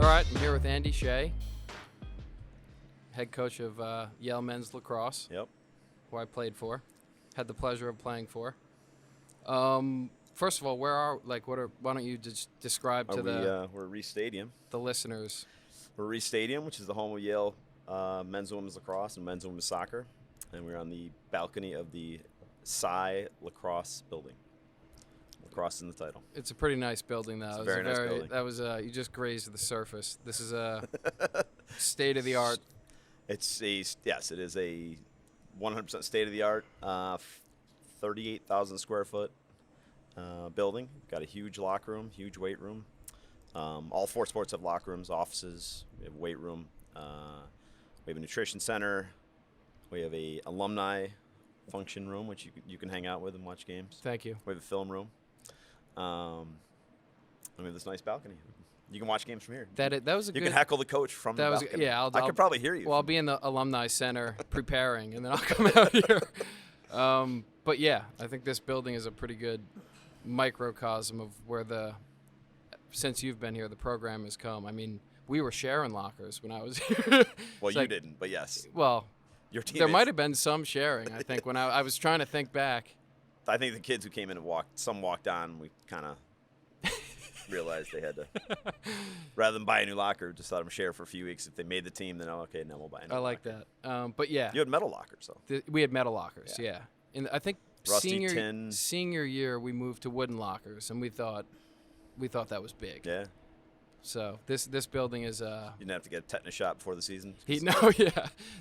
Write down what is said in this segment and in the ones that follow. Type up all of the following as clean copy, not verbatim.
All right, I'm here with Andy Shay, head coach of Yale men's lacrosse. Yep. Who I played for, had the pleasure of playing for. First of all, why don't you just describe We're at Reeves Stadium. the listeners? We're at Reeves Stadium, which is the home of Yale men's and women's lacrosse and men's and women's soccer, and we're on the balcony of the Shay Lacrosse building. Lacrosse in the title. It's a pretty nice building, though. It's a very nice building. That was you just grazed the surface. This is a state of the art. It is a 100% state of the art, 38,000 square foot building. Got a huge locker room, huge weight room. All four sports have locker rooms, offices. We have a weight room. We have a nutrition center. We have a alumni function room, which you can hang out with and watch games. Thank you. We have a film room. We have this nice balcony. You can watch games from here. That was a You good. can heckle the coach from the balcony. Yeah, I could probably hear you. Well, I'll be in the alumni center preparing, and then I'll come out here. But yeah, I think this building is a pretty good microcosm of where since you've been here, the program has come. I mean, we were sharing lockers when I was here. Well, you didn't, but yes. Well, your team. There might have been some sharing. I think when I was trying to think back. I think the kids who came in and walked on. We kind of realized they had to, rather than buy a new locker, just let them share for a few weeks. If they made the team, then okay, now we'll buy a new I like locker. that. But yeah, you had metal lockers, though. We had metal lockers, yeah. And I think Rusty tin. senior year we moved to wooden lockers, and we thought that was big. Yeah. So this building is You didn't have to get a tetanus shot before the season.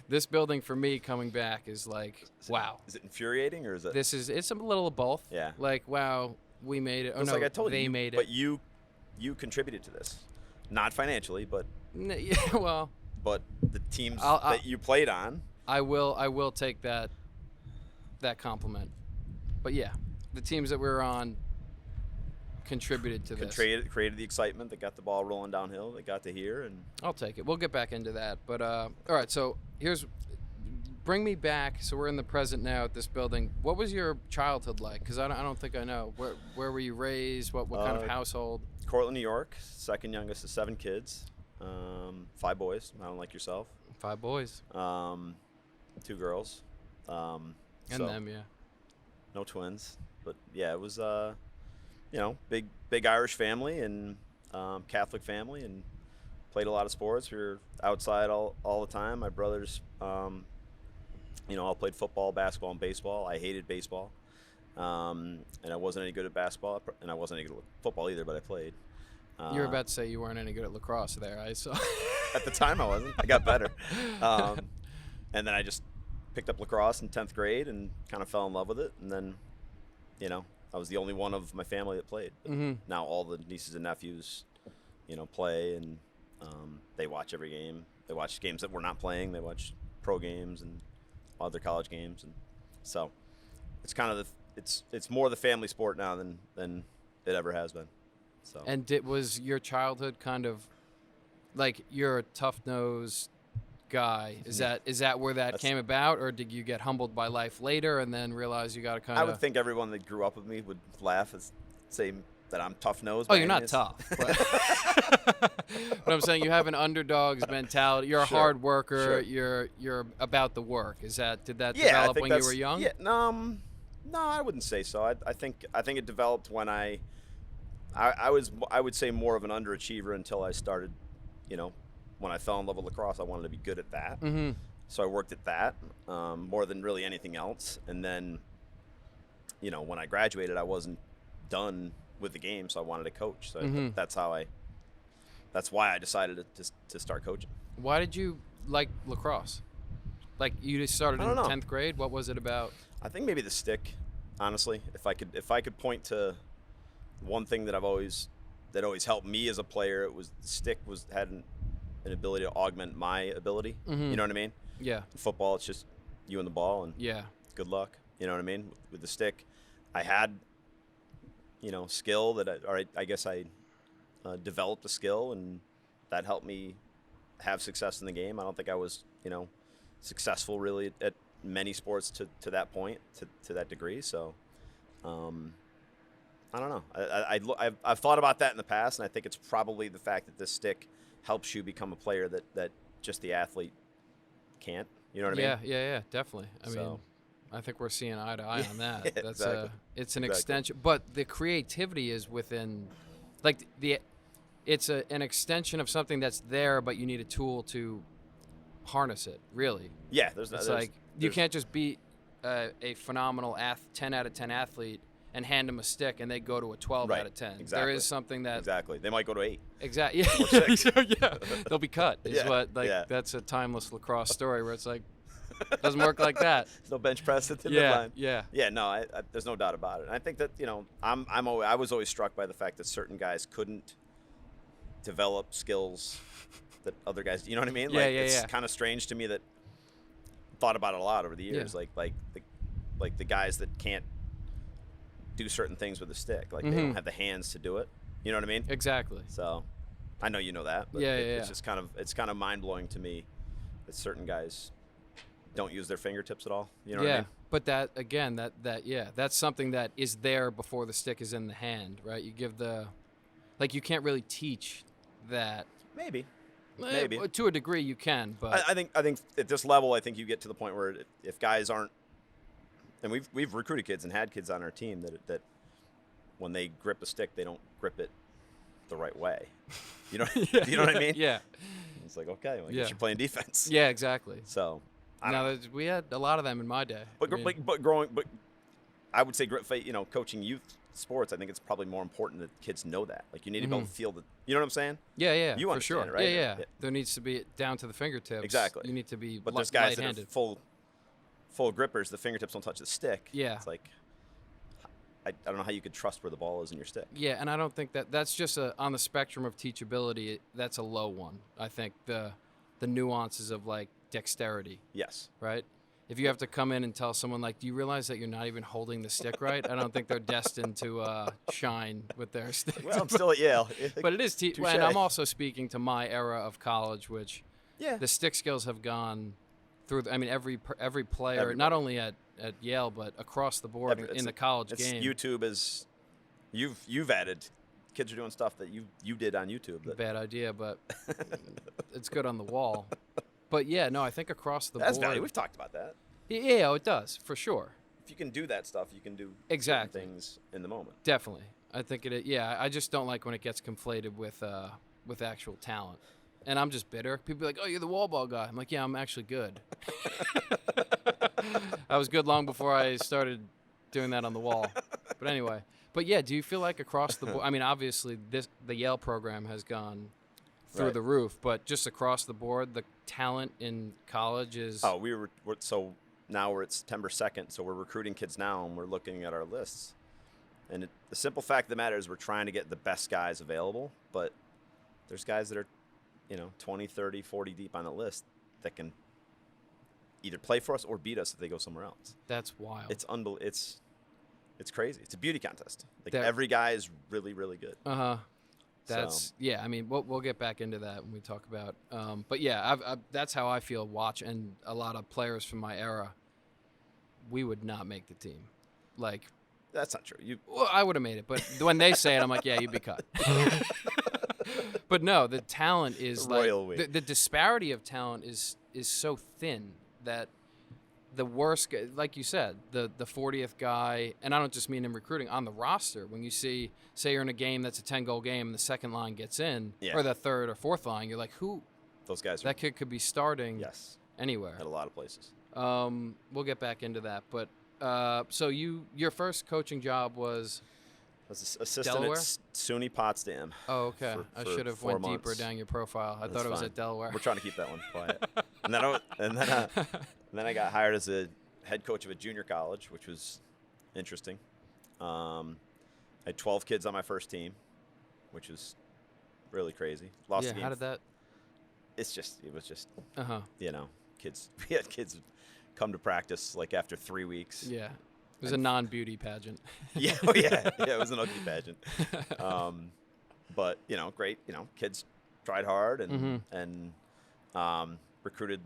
This building for me coming back is like wow. Is it infuriating or is it? It's a little of both. Yeah. Like wow, we made it. Oh it's no, like I told they you, made it. But you contributed to this, not financially, but Yeah, well. But the teams that you played on. I will take that compliment. But yeah, the teams that we were on contributed to this. Created the excitement that got the ball rolling downhill. That got to here, and I'll take it. We'll get back into that. But all right, so bring me back. So we're in the present now at this building. What was your childhood like? Because I don't think I know. Where were you raised? What kind of household? Cortland, New York. Second youngest of 7 kids. 5 boys. I don't like yourself. 5 boys. 2 girls. Them, yeah. No twins, but yeah, it was big Irish family and Catholic family, and played a lot of sports. We were outside all the time. My brothers, all played football, basketball, and baseball. I hated baseball, and I wasn't any good at basketball, and I wasn't any good at football either, but I played. You were about to say you weren't any good at lacrosse there. I saw. At the time, I wasn't. I got better, and then I just picked up lacrosse in 10th grade and kind of fell in love with it, and then, I was the only one of my family that played. Mm-hmm. Now all the nieces and nephews, play, and they watch every game. They watch games that we're not playing. They watch pro games and other college games, and so it's kind of it's more the family sport now than it ever has been. So. And was your childhood kind of like you're a tough-nosed guy? Is that where that came about, or did you get humbled by life later and then realize you got to kind of? I would think everyone that grew up with me would laugh and say that I'm tough-nosed. Oh, you're not tough. But I'm saying you have an underdog's mentality. You're a hard worker. Sure. You're about the work. Did that develop when you were young? Yeah, no, I wouldn't say so. I think it developed when I would say more of an underachiever until I started, when I fell in love with lacrosse. I wanted to be good at that. Mm-hmm. So I worked at that more than really anything else. And then, when I graduated, I wasn't done with the game, so I wanted to coach. So that's why I decided to start coaching. Why did you like lacrosse? Like you just started in 10th grade. What was it about? I think maybe the stick, honestly. If I could point to one thing that always helped me as a player, it was the stick had an ability to augment my ability. Mm-hmm. You know what I mean? Yeah. In football, it's just you and the ball, and good luck. You know what I mean? With the stick, I had, skill that I guess I developed a skill, and that helped me have success in the game. I don't think I was, successful really at many sports to that point, to that degree. So, I don't know. I've thought about that in the past, and I think it's probably the fact that this stick helps you become a player that just the athlete can't. You know what I mean? Yeah, definitely. I So- mean, I think we're seeing eye to eye on that. Yeah, That's exactly. it's an Exactly. extension, but the creativity is within, like it's an extension of something that's there, but you need a tool to harness it. Really, Yeah, it's like you there's- can't just be a phenomenal 10 out of 10 athlete and hand them a stick and they go to a 12 Right, out of 10. There exactly. is something that Exactly. They might go to 8. exactly Or 6. yeah, they'll be cut. Is Yeah, what like yeah. that's a timeless lacrosse story where it's like doesn't work like that. There's no bench press at the Yeah, midline. yeah. Yeah, no, I, there's no doubt about it. And I think that, I was always struck by the fact that certain guys couldn't develop skills that other guys, you know what I mean? Yeah, like yeah, it's yeah. kind of strange to me that thought about it a lot over the years. Yeah. Like the guys that can't do certain things with a stick, like they Mm-hmm. don't have the hands to do it. You know what I mean? Exactly. So, I know you know that, but Yeah, it's yeah. just kind of mind blowing to me that certain guys don't use their fingertips at all. You know what I mean? But that again, that's something that is there before the stick is in the hand, right? You give you can't really teach that. Maybe. To a degree you can, but I think at this level, I think you get to the point where if guys aren't, and we've recruited kids and had kids on our team that when they grip a stick, they don't grip it the right way. You know, you know what I mean? Yeah, It's like, okay, well, I Yeah. guess you're playing defense. yeah, exactly. So, I don't know. We had a lot of them in my day. But, I mean, but I would say, coaching youth sports, I think it's probably more important that kids know that. Like, you need to be able to feel that. You know what I'm saying? yeah, you for understand sure. it, right? Yeah. Yeah. There needs to be down to the fingertips. Exactly. You need to be But there's guys that are light-handed. full grippers. The fingertips don't touch the stick. Yeah. It's like, I don't know how you could trust where the ball is in your stick. Yeah, and I don't think that's just on the spectrum of teachability. That's a low one. I think the nuances of like dexterity, Yes. right? If you have to come in and tell someone like, do you realize that you're not even holding the stick right? I don't think they're destined to shine with their stick. Well, I'm still at Yale. But it is Touche. and I'm also speaking to my era of college, which Yeah. the stick skills have gone through. I mean, every player, Everybody. not only at Yale but across the board in the college it's game. YouTube is, you've added. Kids are doing stuff that you did on YouTube. That, Bad idea, but it's good on the wall. But yeah, no, I think across the that's board. value. We've talked about that. Yeah, it does for sure. If you can do that stuff, you can do certain Exactly. things in the moment. Definitely, I think it. Yeah, I just don't like when it gets conflated with actual talent. And I'm just bitter. People are like, "Oh, you're the wall ball guy." I'm like, "Yeah, I'm actually good." I was good long before I started doing that on the wall. But anyway, yeah, do you feel like across the board? I mean, obviously, the Yale program has gone through Right. the roof, but just across the board, the talent in college is. Oh, so now we're at September 2nd, so we're recruiting kids now, and we're looking at our lists. And the simple fact of the matter is we're trying to get the best guys available, but there's guys that are, 20, 30, 40 deep on the list that can either play for us or beat us if they go somewhere else. That's wild. It's crazy. It's a beauty contest. Like That- every guy is really, really good. That's yeah. I mean, we'll get back into that when we talk about. But yeah, that's how I feel. And a lot of players from my era, we would not make the team. Like, That's not true. well, I would have made it, but when they say it, I'm like, yeah, you'd be cut. But no, the talent is Royal like we. the disparity of talent is so thin that the worst, like you said, the 40th guy, and I don't just mean in recruiting, on the roster, when you say you're in a game that's a 10-goal game and the second line gets in, Yeah. or the third or fourth line, you're like, Those guys are, that kid could be starting yes, anywhere. at a lot of places. We'll get back into that. But so your first coaching job was, I was assistant Delaware? at SUNY Potsdam. oh, okay. For- I for should have 4 went deeper months. down your profile. I That's thought it was fine. at Delaware. We're trying to keep that one quiet. and then I got hired as a head coach of a junior college, which was interesting. I had 12 kids on my first team, which was really crazy. Lost yeah, the game. how did that? It was just, Uh-huh. kids. We had kids come to practice like after 3 weeks. Yeah. It was a non-beauty pageant. Yeah, it was an ugly pageant. But great. Kids tried hard and recruited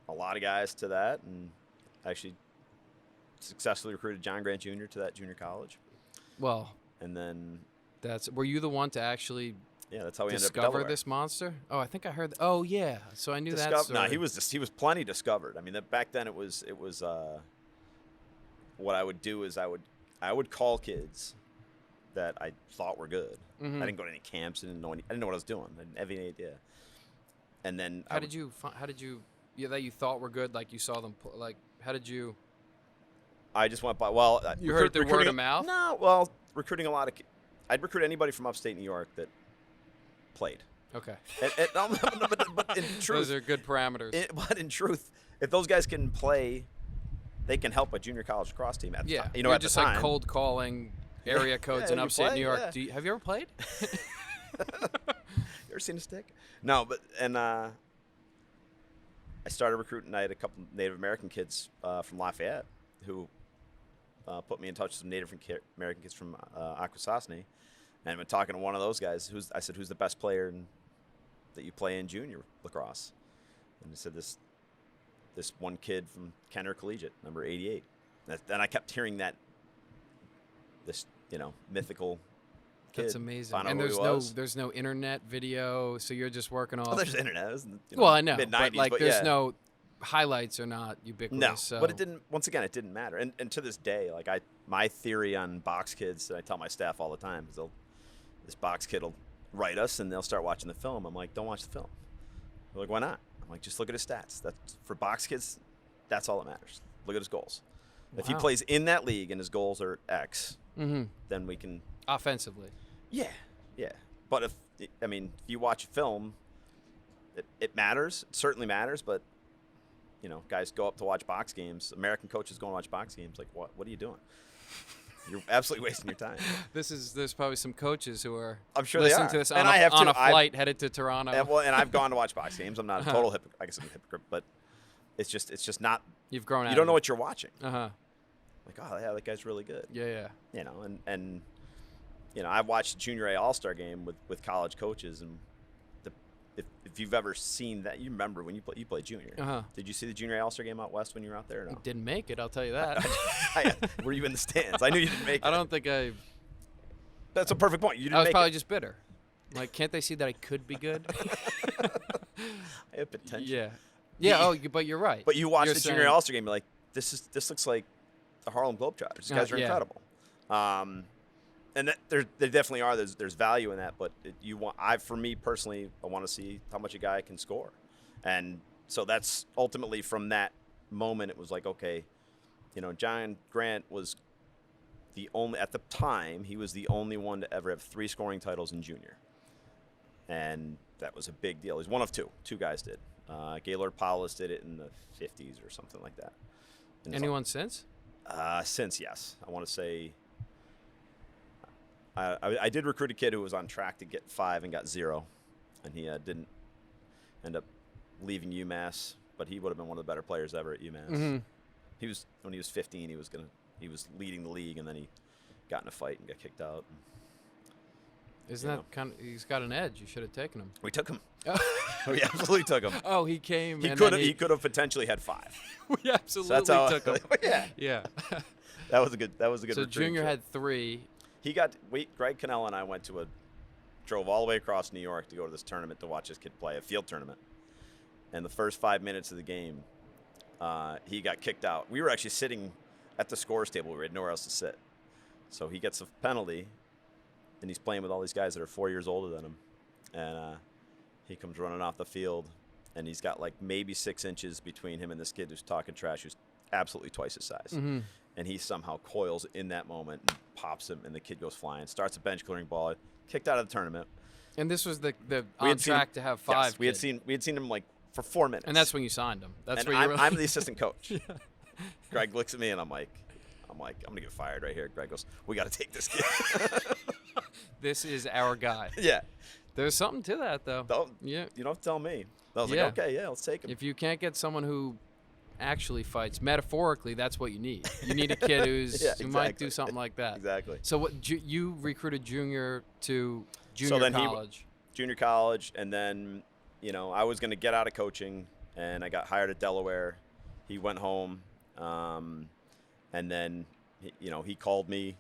a lot of guys to that, and actually successfully recruited John Grant Jr. to that junior college. Well, And then were you the one to actually Yeah, that's how we ended up in Discover Delaware. this monster? Oh, I think I heard. Oh, yeah. So I knew that story. No, he was plenty discovered. I mean, back then it was what I would do is I would call kids that I thought were good. Mhm. I didn't go to any camps. I didn't know what I was doing. I didn't have any idea. And then How did you that you thought were good? Like you saw them. Like how did you? I just went by. You heard the word of mouth? No, well, recruiting a lot of. I'd recruit anybody from upstate New York that played. Okay. But in truth, Those are good parameters. But in truth, if those guys can play, they can help a junior college lacrosse team. At the time. You're at just the time, like cold calling area codes in you upstate play, New York. yeah. Have you ever played? You ever seen a stick? No, but I started recruiting. I had a couple Native American kids from Lafayette who put me in touch with some Native American kids from Akwesasne, and I've been talking to one of those guys. I said, "Who's the best player that you play in junior lacrosse?" And he said, "This one kid from Kenner Collegiate, number 88." And I kept hearing this mythical kid. That's amazing. Found out And who there's no internet video, so you're just working off. Well, there's internet. It was, well, I know, mid-90s, but like but there's yeah. no highlights are not ubiquitous. No, so. but it didn't. Once again, it didn't matter. And to this day, like my theory on box kids that I tell my staff all the time is this box kid will write us and they'll start watching the film. I'm like, don't watch the film. They're like, why not? I'm like, just look at his stats. That's for box kids. That's all that matters. Look at his goals. Wow. If he plays in that league and his goals are X, then we can offensively. Yeah. But if you watch a film, it matters. It certainly matters. But guys go up to watch box games. American coaches go and watch box games. Like, what are you doing? You're absolutely wasting your time. There's probably some coaches who are I'm sure listening they are. to this And on a flight headed to Toronto. And I've gone to watch box games. I'm not a total hypocrite. I guess I'm a hypocrite, but it's just not. You've grown out. You don't know what you're watching. Uh-huh. Like, oh yeah, that guy's really good. Yeah. And I've watched the Junior A All-Star game with college coaches, and if you've ever seen that, you remember when you played junior. Uh-huh. Did you see the Junior A All-Star game out west when you were out there? Or no? Didn't make it, I'll tell you that. Were you in the stands? I knew you didn't make it. I don't think I. That's a perfect point. You didn't I was make probably it. just bitter. Like, can't they see that I could be good? I have potential. Yeah. Yeah. Oh, but you're right. But you watch the saying, Junior All-Star game, you're like, this looks like the Harlem Globetrotters. These guys are incredible. And there definitely are. There's value in that, but for me personally, I want to see how much a guy can score, and so that's ultimately from that moment. It was like, okay, John Grant was at the time he was the only one to ever have 3 scoring titles in junior, and that was a big deal. He's one of 2. 2 guys did. Gaylord Paulus did it in the 50s or something like that. Anyone since? Since, yes, I want to say. I did recruit a kid who was on track to get 5 and got 0, and he didn't end up leaving UMass, but he would have been one of the better players ever at UMass. Mm-hmm. When he was 15, he was leading the league, and then he got in a fight and got kicked out. Isn't that kind of? He's got an edge. You should have taken him. We took him. We absolutely took him. Oh, he came. He could have potentially had 5. We absolutely took him. Yeah. Yeah. That was a good. So recruiting junior trip. had 3. Greg Cannell and I drove all the way across New York to go to this tournament to watch this kid play, a field tournament. And the first 5 minutes of the game, he got kicked out. We were actually sitting at the scores table. We had nowhere else to sit. So he gets a penalty, and he's playing with all these guys that are 4 years older than him. And he comes running off the field, and he's got like maybe 6 inches between him and this kid who's talking trash, who's absolutely twice his size. Mm-hmm. And he somehow coils in that moment and pops him, and the kid goes flying, starts a bench clearing ball, kicked out of the tournament. And this was the on track to have 5. Yes, we had seen him like for 4 minutes. And that's when you signed him. That's and where I'm the assistant coach. Yeah. Greg looks at me, and I'm like, I'm gonna get fired right here. Greg goes, we got to take this kid. This is our guy. Yeah. There's something to that, though. You don't have to tell me. I was like, okay, yeah, let's take him. If you can't get someone who actually fights, metaphorically, that's what you need. You need a kid who might do something like that. Exactly. So what you recruited junior to junior college. Junior college, and then I was going to get out of coaching, and I got hired at Delaware. He went home, and then he called me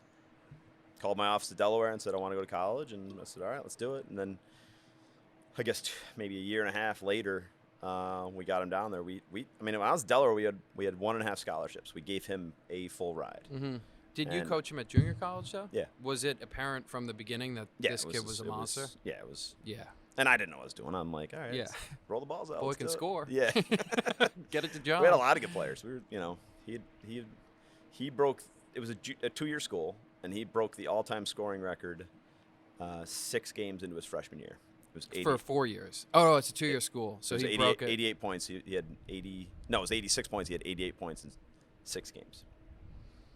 called my office to Delaware and said I want to go to college, and I said, all right, let's do it. And then I guess maybe a year and a half later, we got him down there. I mean, when I was at Delaware, we had 1.5 scholarships. We gave him a full ride. Mm-hmm. Did you coach him at junior college, though? Yeah. Was it apparent from the beginning that this kid was a monster? It was. Yeah. And I didn't know what I was doing. I'm like, all right, let's roll the balls out. Boy can score. Yeah. Get it to John. We had a lot of good players. We were, he broke. It was a 2-year school, and he broke the all-time scoring record 6 games into his freshman year. It was 80. For 4 years. Oh, no, it's a 2-year school. So he broke it. 88 points. He had 80. No, it was 86 points. He had 88 points in 6 games.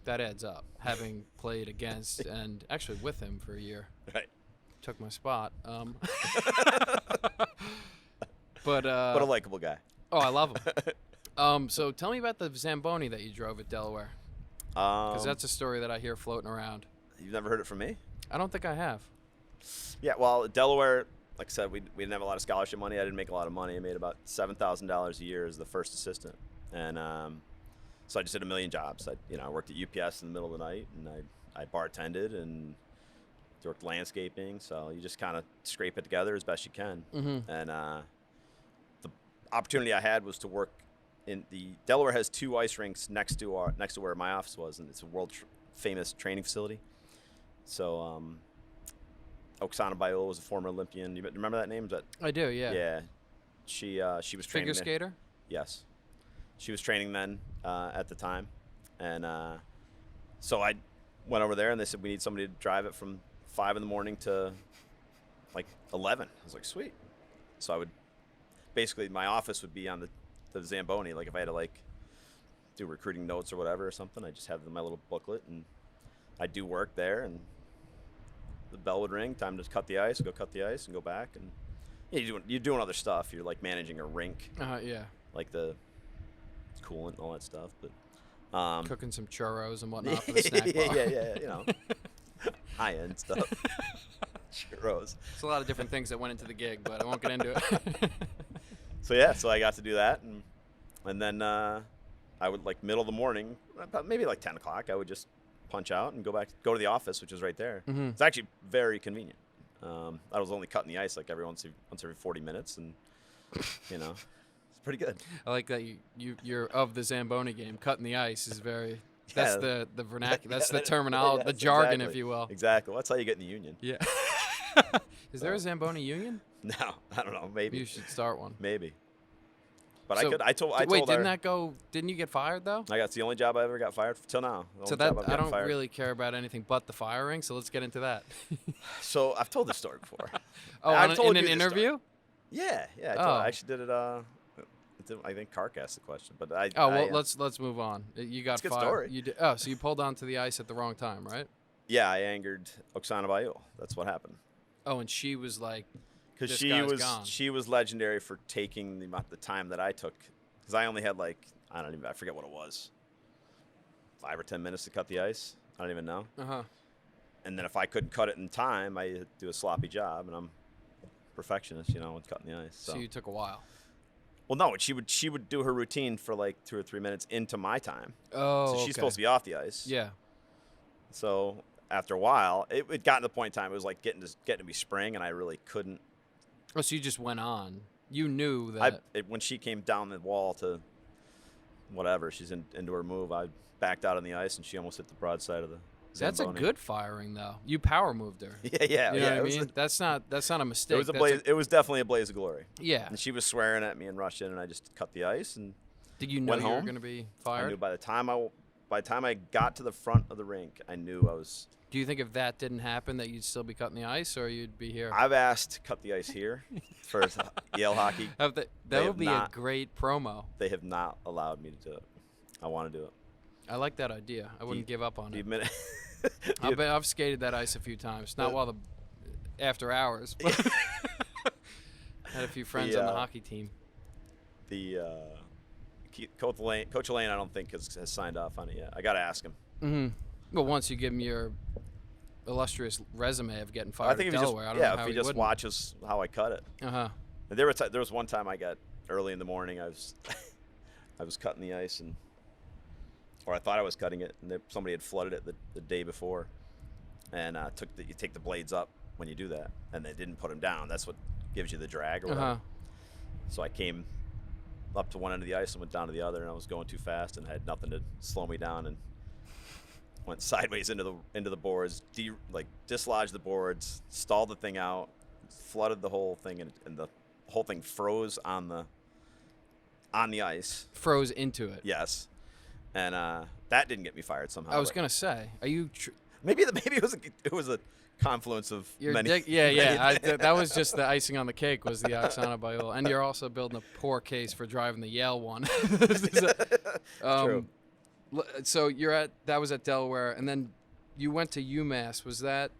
That adds up. Having played against and actually with him for a year. Right. Took my spot. But a likable guy. Oh, I love him. So tell me about the Zamboni that you drove at Delaware. Because that's a story that I hear floating around. You've never heard it from me? I don't think I have. Yeah, well, Delaware, like I said, we didn't have a lot of scholarship money. I didn't make a lot of money. I made about $7,000 a year as the first assistant. And so I just did a million jobs. I worked at UPS in the middle of the night, and I bartended and worked landscaping. So you just kind of scrape it together as best you can. Mm-hmm. And the opportunity I had was to work in the Delaware has 2 ice rinks next to where my office was, and it's a world famous training facility. So Oksana Biola was a former Olympian. You remember that name? I do, yeah. Yeah. She was training figure skater? Yes. She was training then at the time. And so I went over there, and they said, we need somebody to drive it from 5 in the morning to like 11. I was like, sweet. So basically my office would be on the Zamboni. Like if I had to do recruiting notes or whatever or something, I just have my little booklet, and I'd do work there, and the bell would ring, time to cut the ice, go cut the ice and go back. And you're doing other stuff. You're like managing a rink. Yeah. Like the coolant and all that stuff. But cooking some churros and whatnot for the snack bar. Yeah, high-end stuff. Churros. It's a lot of different things that went into the gig, but I won't get into it. So I got to do that, and then I would middle of the morning, about maybe 10 o'clock, I would just punch out and go to the office, which is right there. Mm-hmm. It's actually very convenient. I was only cutting the ice every once every 40 minutes, and it's pretty good. I like that you're of the Zamboni game. Cutting the ice is very. That's the vernacular. That's the terminology, the jargon, exactly. if you will. Exactly. Well, that's how you get in the union. Yeah. Is there a Zamboni union? No, I don't know. Maybe you should start one. Maybe. But so, I told. Wait, didn't you get fired though? That's the only job I ever got fired for till now. So I don't really care about anything but the firing. So let's get into that. So I've told this story before. In an interview? Story. Yeah. I actually did it. I think Kark asked the question, but let's move on. You got it's a good fired. Story. You did. So you pulled onto the ice at the wrong time, right? Yeah, I angered Oksana Biola. That's what happened. Oh, and she was like. Because gone. She was legendary for taking the time that I took, because I only had I forget what it was, 5 or 10 minutes to cut the ice. I don't even know. And then if I couldn't cut it in time, I do a sloppy job, and I'm a perfectionist, with cutting the ice. So you took a while. Well, no, she would do her routine for 2 or 3 minutes into my time. Oh, so she's supposed to be off the ice. Yeah. So after a while, it got to the point in time it was getting to be spring, and I really couldn't. Oh, so you just went on. You knew that. When she came down the wall to whatever, she's into her move, I backed out on the ice, and she almost hit the broadside of the Zamboni. That's a good firing, though. You power moved her. Yeah. You know what I mean? That's not a mistake. It was definitely a blaze of glory. Yeah. And she was swearing at me and rushed in, and I just cut the ice and Did you know you were going to be fired? I knew by the time I got to the front of the rink, I knew I was. Do you think if that didn't happen that you'd still be cutting the ice, or you'd be here? I've asked to cut the ice here for Yale hockey. That would be a great promo. They have not allowed me to do it. I want to do it. I like that idea. I wouldn't give up on it. Admit I've skated that ice a few times. Not while after hours, but had a few friends on the hockey team. Coach Elaine, I don't think has signed off on it yet. I got to ask him. Mm-hmm. Well, once you give him your illustrious resume of getting fired at Delaware, I don't know how if he just watches how I cut it. There was one time I got early in the morning. I was cutting the ice, or I thought I was cutting it, and somebody had flooded it the day before, and you take the blades up when you do that, and they didn't put them down. That's what gives you the drag or whatever. So I came up to one end of the ice and went down to the other, and I was going too fast and had nothing to slow me down, and went sideways into the boards, dislodged the boards, stalled the thing out, flooded the whole thing, and the whole thing froze on the ice. Froze into it. Yes, and that didn't get me fired somehow. I was gonna say, are you? Maybe it was a confluence of many. That was just the icing on the cake. Was the Oksana Biola, and you're also building a poor case for driving the Yale one. True. So that was at Delaware, and then you went to UMass. Was that?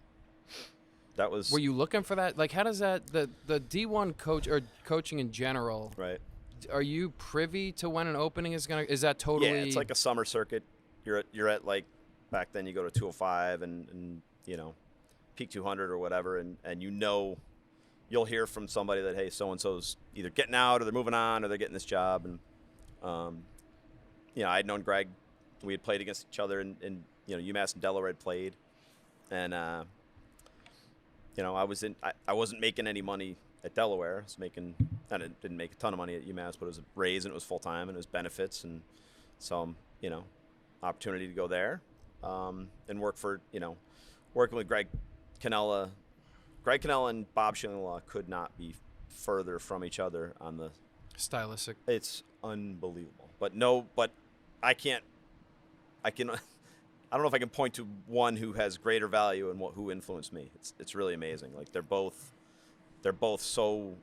That was. Were you looking for that? Like, how does that the D1 coach or coaching in general? Right. Are you privy to when an opening is gonna? Is that totally? Yeah, it's like a summer circuit. You're at like back then you go to 205 and peak 200 or whatever, and you'll hear from somebody that, hey, so and so's either getting out or they're moving on or they're getting this job, and I'd known Greg. We had played against each other, and UMass and Delaware had played, and I wasn't making any money at Delaware. I didn't make a ton of money at UMass, but it was a raise and it was full time and it was benefits and some opportunity to go there and working with Greg Cannella. Greg Cannella and Bob Shillinglaw could not be further from each other on the stylistic. It's unbelievable, but I can. I don't know if I can point to one who has greater value and who influenced me. It's really amazing. Like they're both so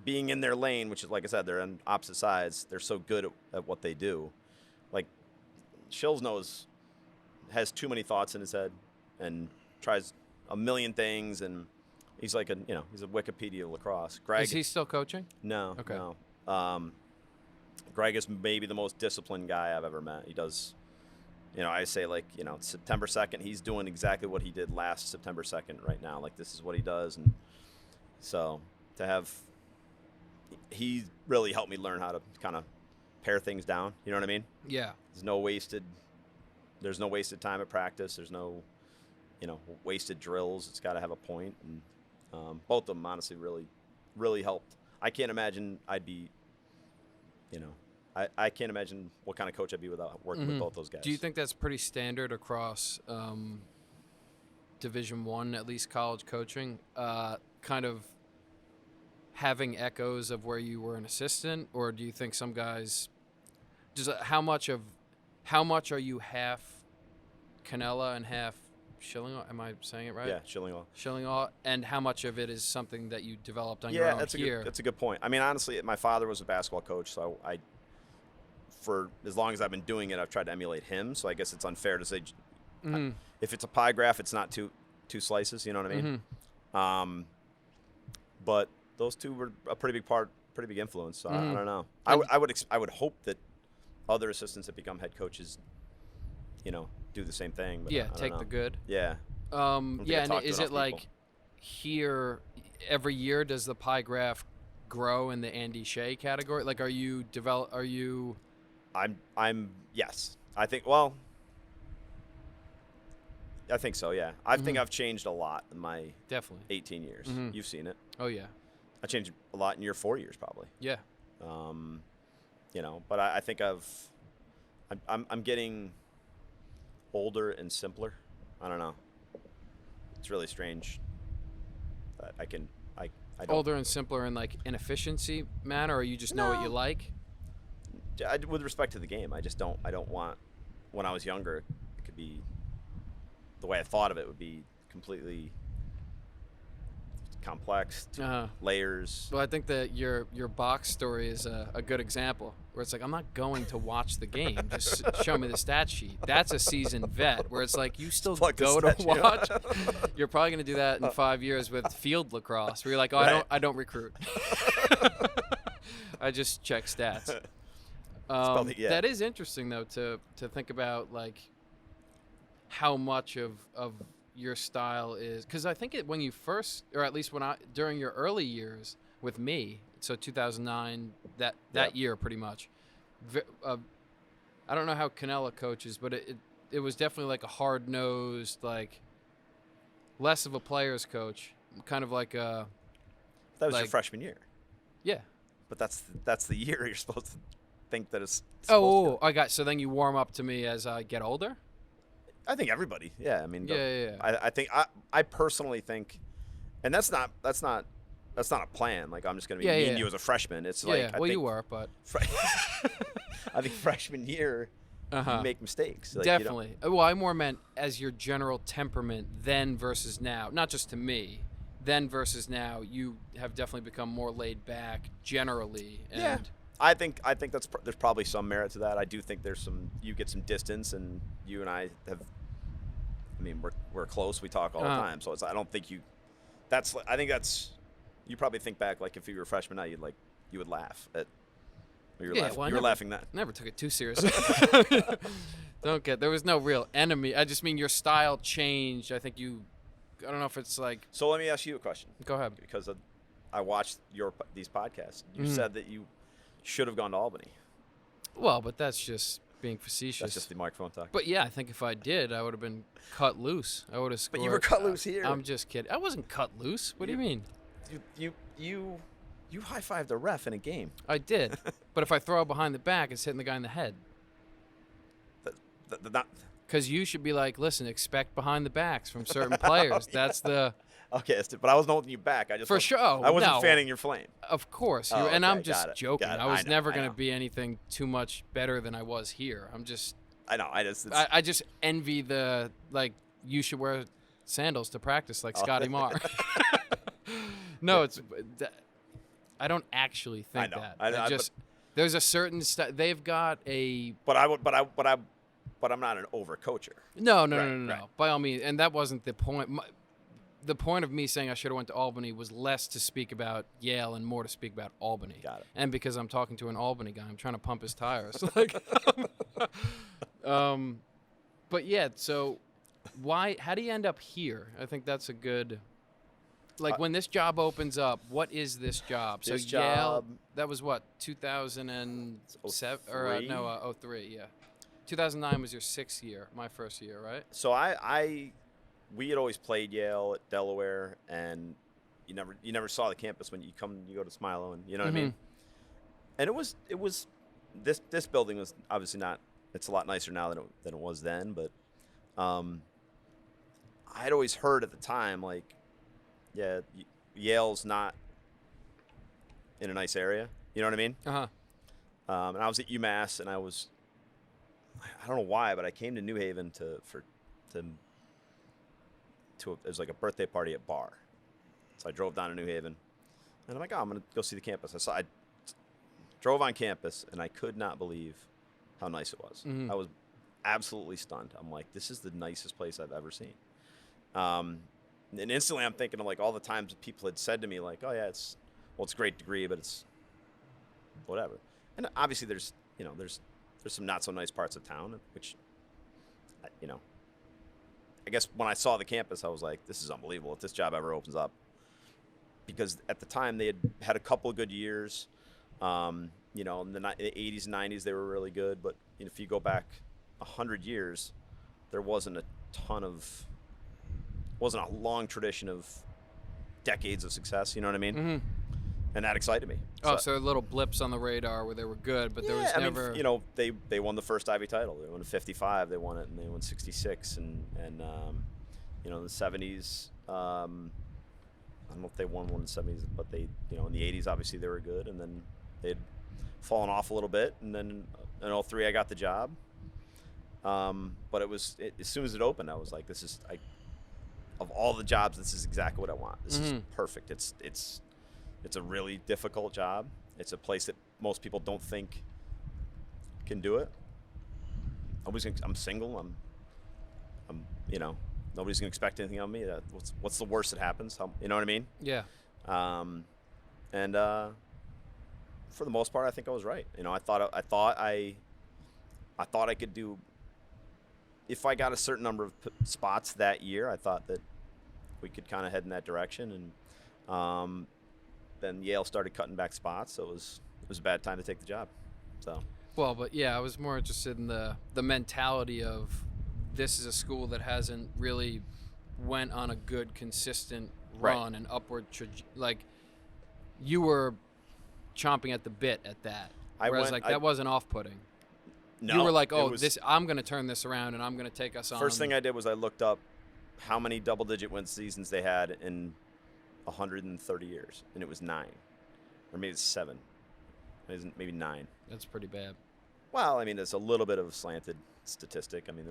being in their lane, which is, like I said, they're on opposite sides. They're so good at what they do. Like Shills has too many thoughts in his head and tries a million things, and he's like he's a Wikipedia of lacrosse. Greg, is he still coaching? No. Okay. No. Greg is maybe the most disciplined guy I've ever met. He does, I say September 2nd, he's doing exactly what he did last September 2nd right now. Like this is what he does. And so he really helped me learn how to kind of pare things down. You know what I mean? Yeah. There's no wasted time at practice. There's no, wasted drills. It's got to have a point. And both of them honestly really, really helped. I can't imagine I'd be, I can't imagine what kind of coach I'd be without working with both those guys. Do you think that's pretty standard across Division I, at least college coaching, kind of having echoes of where you were an assistant, or do you think some guys just how much are you half Cannella and half Shillinglaw? Am I saying it right? Yeah, Shillinglaw. Shillinglaw, and how much of it is something that you developed on your own here? That's a good point. I mean, honestly, my father was a basketball coach, so for as long as I've been doing it, I've tried to emulate him. So I guess it's unfair to say if it's a pie graph, it's not two slices. You know what I mean? But those two were a pretty big influence. So I don't know. I would hope that other assistants that become head coaches, do the same thing. But I take don't know. the good. Yeah. And is it like here every year? Does the pie graph grow in the Andy Shay category? Like, are you? Yes. I think. Well, I think so. Yeah. I think I've changed a lot in my definitely 18 years. You've seen it. Oh yeah. I changed a lot in your 4 years probably. Yeah. But I think I'm getting older and simpler. I don't know. It's really strange that I don't. Older and simpler in like an efficiency manner, or you just know what you like? With respect to the game, I don't want, when I was younger, it could be, the way I thought of it would be completely complex, layers. Well, I think that your box story is a good example, where it's like, I'm not going to watch the game, just show me the stat sheet. That's a seasoned vet, where it's like, you still go to watch. You're probably going to do that in 5 years with field lacrosse, where you're like, I don't recruit. I just check stats. That is interesting, though, to think about, like, how much of your style is, because I think when you first, or at least during your early years with me, so 2009, that year pretty much, I don't know how Cannella coaches, but it was definitely like a hard-nosed, like, less of a player's coach, kind of like a. That was like, your freshman year. Yeah. But that's the year you're supposed to think that it's. I got. So then you warm up to me as I get older. I think everybody. Yeah, I mean. Yeah. I think I personally think, and that's not a plan. Like I'm just gonna be me and you as a freshman. It's like I think, you were, but I think freshman year you make mistakes. Like, definitely. Well, I more meant as your general temperament then versus now. Not just to me. Then versus now, you have definitely become more laid back generally. And yeah. I think there's probably some merit to that. I do think you get some distance, and you and I have. I mean, we're close. We talk all the time, so I don't think you. I think that's. You probably think back like if you were a freshman now, you would laugh at. Or you were laughing that. Never took it too seriously. There was no real enemy. I just mean your style changed. I think you. I don't know if it's like. So let me ask you a question. Go ahead. Because I watched these podcasts. You said that you should have gone to Albany. Well, but that's just being facetious. That's just the microphone talk. But yeah, I think if I did, I would have been cut loose. I would have scored. But you were cut loose here. I'm just kidding. I wasn't cut loose. What do you mean? You high-fived a ref in a game. I did. But if I throw it behind the back, it's hitting the guy in the head. Because you should be like, listen, expect behind the backs from certain players. That's the. Okay, but I wasn't holding you back. I wasn't fanning your flame. Of course, and I'm just joking. I was never going to be anything too much better than I was here. I know. I just envy the you should wear sandals to practice like Scotty Marr. No, I don't actually think that. There's a certain they've got a. But I'm not an overcoacher. No. By all means, and that wasn't the point. The point of me saying I should have went to Albany was less to speak about Yale and more to speak about Albany. Got it. And because I'm talking to an Albany guy, I'm trying to pump his tires. But yeah, so how do you end up here? I think that's a good. When this job opens up, what is this job? This so Yale, job, that was what 2007 or 03, yeah. 2009 was your 6th year, my first year, right? So we had always played Yale at Delaware, and you never saw the campus when you go to Smilo, and you know what I mean. And it was this building was obviously not. It's a lot nicer now than it was then, but I'd always heard at the time Yale's not in a nice area. You know what I mean? Uh-huh. And I was at UMass, and I don't know why, but I came to New Haven it was like a birthday party at Bar. So I drove down to New Haven, and I'm like, I'm going to go see the campus. I drove on campus, and I could not believe how nice it was. Mm-hmm. I was absolutely stunned. I'm like, this is the nicest place I've ever seen. And instantly I'm thinking of all the times that people had said to me oh yeah, it's a great degree, but it's whatever. And obviously there's some not so nice parts of town, which, I guess when I saw the campus, I was like, this is unbelievable if this job ever opens up. Because at the time they had a couple of good years. In the 80s and 90s, they were really good. But if you go back 100 years, there wasn't a long tradition of decades of success. You know what I mean? Mm-hmm. And that excited me. So little blips on the radar where they were good, but there was never. They won the first Ivy title. They won in '55. They won it, and they won '66, and in the '70s. I don't know if they won one in the '70s, but they, in the '80s, obviously they were good, and then they'd fallen off a little bit, and then in '03 I got the job. But as soon as it opened, I was like, of all the jobs, this is exactly what I want. This is perfect. It's a really difficult job. It's a place that most people don't think can do it. I'm single. I'm nobody's gonna expect anything of me. What's the worst that happens? You know what I mean? Yeah. And for the most part, I think I was right. I thought I could do. If I got a certain number of spots that year, I thought that we could kind of head in that direction, and then Yale started cutting back spots, so it was a bad time to take the job. So. Well, but yeah, I was more interested in the mentality of this is a school that hasn't really went on a good, consistent Right. run and upward like you were chomping at the bit at that. Whereas that wasn't off-putting. No, you were like, it oh, was- I'm going to turn this around and I'm going to take us on. First thing I did was I looked up how many double-digit win seasons they had in 130 years, and it was 9, or maybe it's 7, maybe 9. That's pretty bad. Well, I mean, it's a little bit of a slanted statistic. I mean,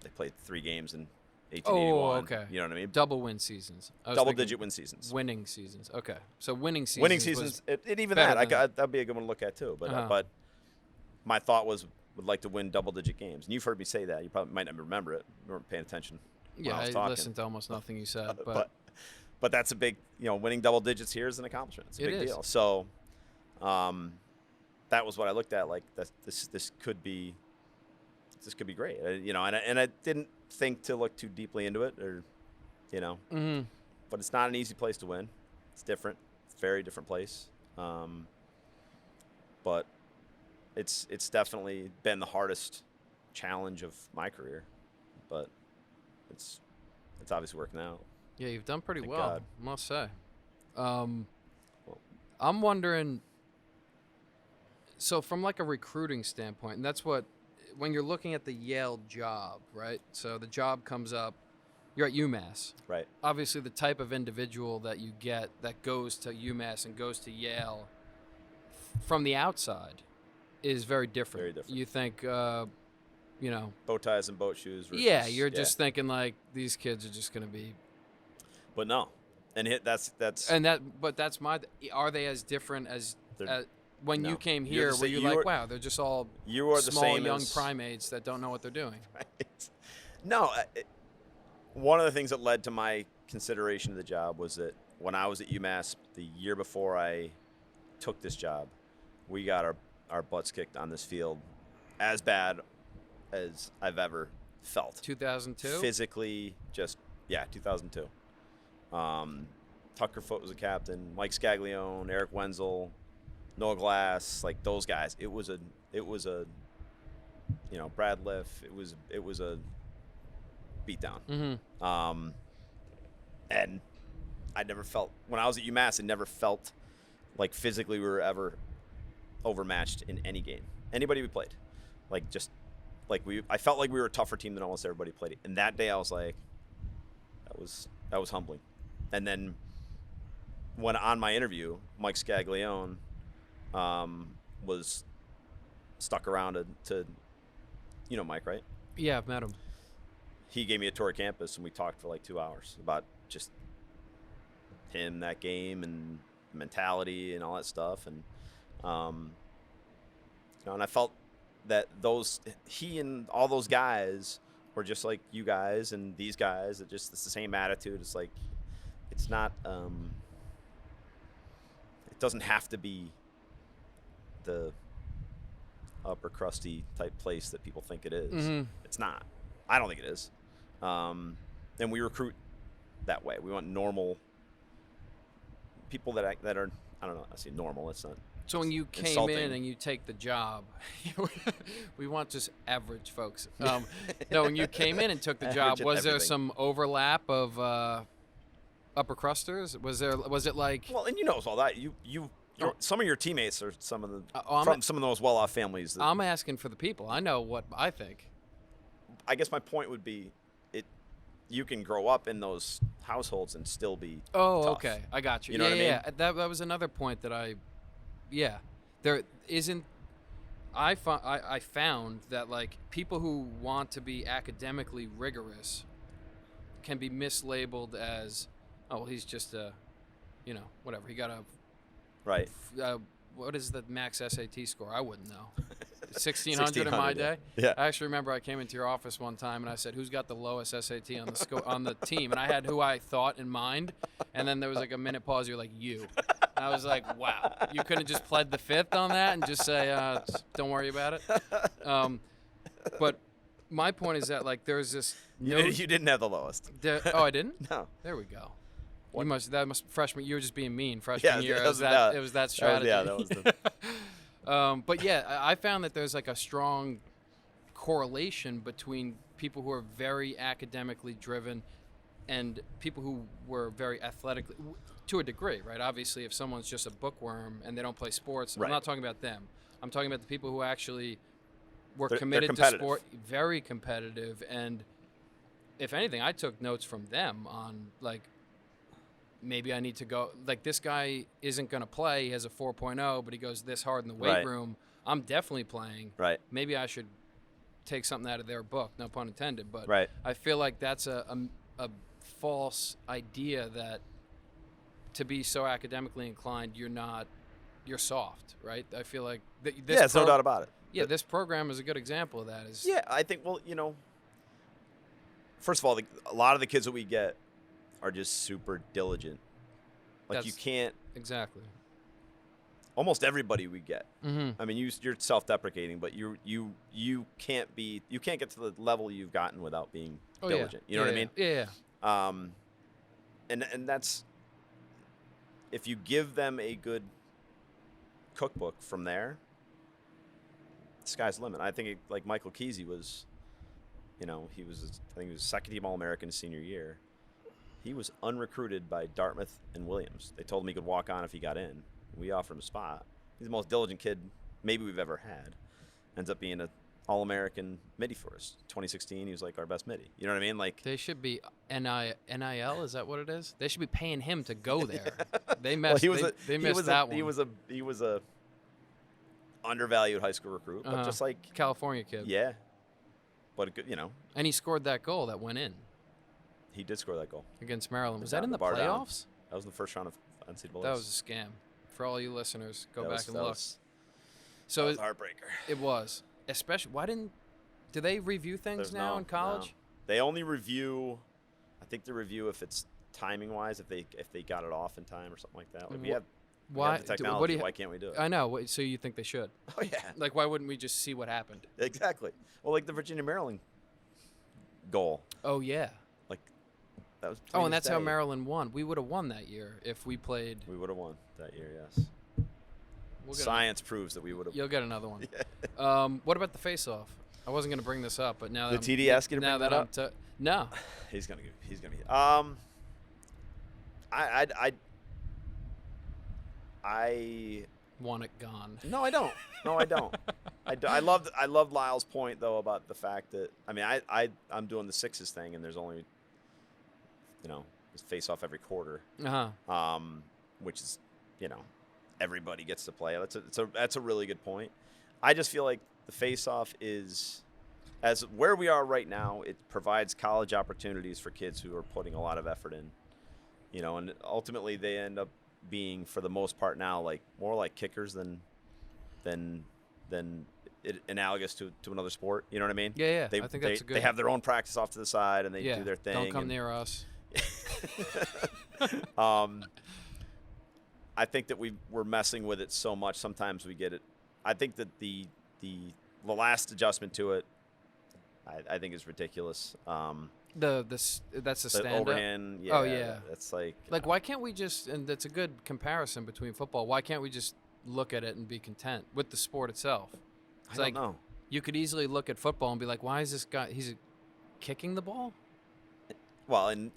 they played 3 games in 1881. Oh, okay. You know what I mean? Double win seasons. I was Double-digit thinking win seasons. Winning seasons. Okay. So winning seasons. Winning seasons, and even better that'd be a good one to look at too. But but my thought was would like to win double-digit games, and you've heard me say that. You probably might not remember it. You weren't paying attention. Yeah, when I was I talking. listened to almost nothing you said, but But that's a big, winning double digits here is an accomplishment. It's a big deal. So, that was what I looked at. Like this could be great. And I didn't think to look too deeply into it, or, Mhm. But it's not an easy place to win. It's different. It's a very different place. But it's definitely been the hardest challenge of my career. But it's obviously working out. Yeah, you've done pretty Thank well, God. I must say. I'm wondering, so from like a recruiting standpoint, and that's what, when you're looking at the Yale job, right? So the job comes up, you're at UMass. Right. Obviously, the type of individual that you get that goes to UMass and goes to Yale from the outside is very different. Very different. You think, Bow ties and boat shoes. Versus, yeah, you're just thinking like these kids are just going to be. But no, and that's But that's are they as different as when you no. came You're here? the Were sa- you you like, are- wow, they're just all you are the small same young as, primates that don't know what they're doing? Right. No, one of the things that led to my consideration of the job was that when I was at UMass the year before I took this job, we got our butts kicked on this field as bad as I've ever felt. 2002. Physically, 2002. Tucker Foote was a captain. Mike Scaglione, Eric Wenzel, Noah Glass, like those guys. It was a Brad Liff. It was a beatdown. Mm-hmm. And I never felt, when I was at UMass, I never felt like physically we were ever overmatched in any game. Anybody we played. I felt like we were a tougher team than almost everybody played. And that day I was like, that was humbling. And then when on my interview, Mike Scaglione was stuck around to Mike, right? Yeah, I've met him. He gave me a tour of campus, and we talked for like 2 hours about just him, that game, and mentality and all that stuff. And and I felt that he and all those guys were just like you guys and these guys. It's the same attitude. It's like, it's not. It doesn't have to be the upper crusty type place that people think it is. Mm-hmm. It's not. I don't think it is. And we recruit that way. We want normal people that are, I don't know, I say normal. It's not. So when you came insulting. in and you take the job, we want just average folks. No, when you came in and took the job, Average at was there everything. some overlap of upper crusters? Was it like? Well, and all that. Some of your teammates are some of the I'm some of those well-off families. That, I'm asking for the people. I know what I think. I guess my point would be, you can grow up in those households and still be. Oh, tough. okay, I got you. You know what I mean? Yeah. That was another point that there isn't. I found that like people who want to be academically rigorous can be mislabeled as, oh, well, he's just a, whatever. He got a Right. what is the max SAT score? I wouldn't know. 1600 in my 1600, day. Yeah. I actually remember I came into your office one time and I said, "Who's got the lowest SAT on the on the team?" And I had who I thought in mind, and then there was like a minute pause. You're like, "You." And I was like, "Wow, you couldn't just pled the fifth on that and just say, don't worry about it." But my point is that like there's this. You didn't have the lowest. Oh, I didn't. No. There we go. What? That must freshman. You were just being mean freshman year. It was that strategy. That was the. But yeah, I found that there's like a strong correlation between people who are very academically driven and people who were very athletically, to a degree, right? Obviously, if someone's just a bookworm and they don't play sports, Right. I'm not talking about them. I'm talking about the people who actually were They're committed to competitive. sport, very competitive, and if anything, I took notes from them on, like, maybe I need to go, like, this guy isn't going to play, he has a 4.0, but he goes this hard in the weight Right. room. I'm definitely playing. Right. Maybe I should take something out of their book, no pun intended, but Right. I feel like that's a false idea that to be so academically inclined, you're soft, right? I feel like this There's no doubt about it. Yeah, this program is a good example of that. Yeah, I think, well, first of all, a lot of the kids that we get are just super diligent. Like, you can't, exactly. almost everybody we get. Mm-hmm. I mean, you're self-deprecating, but you can't get to the level you've gotten without being diligent. You know what I mean? Yeah. And that's, if you give them a good cookbook from there, the sky's the limit. I think like Michael Kesey was, I think he was second-team All-American his senior year. He was unrecruited by Dartmouth and Williams. They told him he could walk on if he got in. We offered him a spot. He's the most diligent kid maybe we've ever had. Ends up being an All-American midi for us. 2016, he was like our best midi. You know what I mean? Like, they should be NIL. Is that what it is? They should be paying him to go there. They messed. They missed that one. He was a undervalued high school recruit, but just like California kid. Yeah, but a good, And he scored that goal that went in he did score that goal against Maryland. Was Down that in the bar down. playoffs? That was the first round of NCAA. That was a scam. For all you listeners, go back and that look. So it was a heartbreaker. It was. Especially, do they review things now in college? No. They only review, I think they review if it's timing wise, if they got it off in time or something like that. Like, we have the technology, why can't we do it? I know. So you think they should? Oh yeah. Like, why wouldn't we just see what happened? Exactly. Well, like the Virginia Maryland goal. Oh yeah. Like, that was. And that's how Maryland won. We would have won that year if we played. We would have won that year. Yes. Science proves that we would have. You'll get another one. Yeah. What about the face-off? I wasn't going to bring this up, but now the TD asked you to bring that up. No. He's gonna be. I want it gone. No, I don't. I loved Lyle's point though about the fact that I'm doing the sixes thing and there's only face off every quarter. Which is everybody gets to play. That's a really good point. I just feel like the face off is, as where we are right now, it provides college opportunities for kids who are putting a lot of effort in. And ultimately they end up being, for the most part now, like more like kickers than analogous to another sport. You know what I mean? Yeah. I think that's good. They have their own practice off to the side and they do their thing. Don't come near us. I think that we're messing with it so much. Sometimes we get it. I think that the last adjustment to it, I think is ridiculous. That's the stand-up? Overhand, yeah. Oh, yeah. That's like why can't we just, and that's a good comparison between football, why can't we just look at it and be content with the sport itself? I don't know. You could easily look at football and be like, why is this guy, he's kicking the ball? Well, and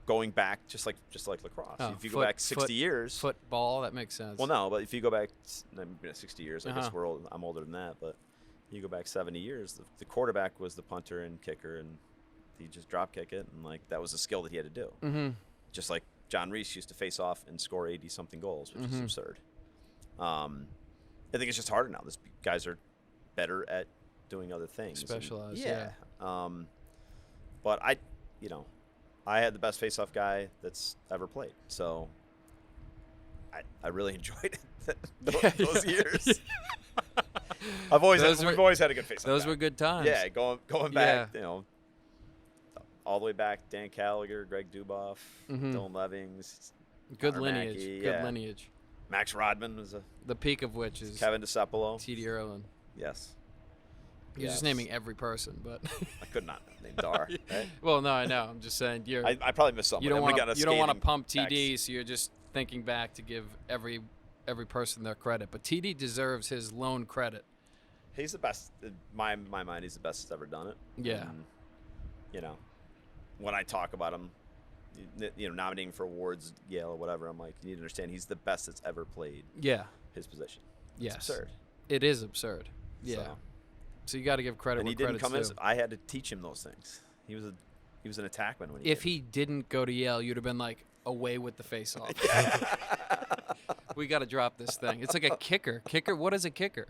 going back just like lacrosse. If you go back 60 years, football, that makes sense. Well, no, but if you go back 60 years, I guess I'm older than that, but you go back 70 years, the quarterback was the punter and kicker, and he just drop kick it, and like that was a skill that he had to do. Mm-hmm. Just like John Reese used to face off and score 80 something goals, which is absurd. I think it's just harder now. These guys are better at doing other things. Specialized, yeah. But I had the best face-off guy that's ever played, so I really enjoyed it those years. We've always had a good face-off. Those were good times. Yeah, going back, all the way back. Dan Gallagher, Greg Duboff, Dylan Levings. Good Connor lineage. Mackey, Good lineage. Max Rodman was the peak of which is Kevin DeCepolo. T.D. Erlin. Yes. You're just naming every person, but I could not name Dar. Right? Well, no, I know. I'm just saying I probably missed something. You don't want to pump TD, so you're just thinking back to give every person their credit. But TD deserves his lone credit. He's the best. In my mind, he's the best that's ever done it. Yeah. And, when I talk about him, nominating for awards, Yale or whatever. I'm like, you need to understand he's the best that's ever played Yeah. his position. Yes. It's absurd. It is absurd. Yeah. So you got to give credit And where he didn't credit's come due. in. I had to teach him those things. He was an attackman when he. If he didn't go to Yale, you'd have been like away with the face off. We got to drop this thing. It's like a kicker. Kicker. What is a kicker?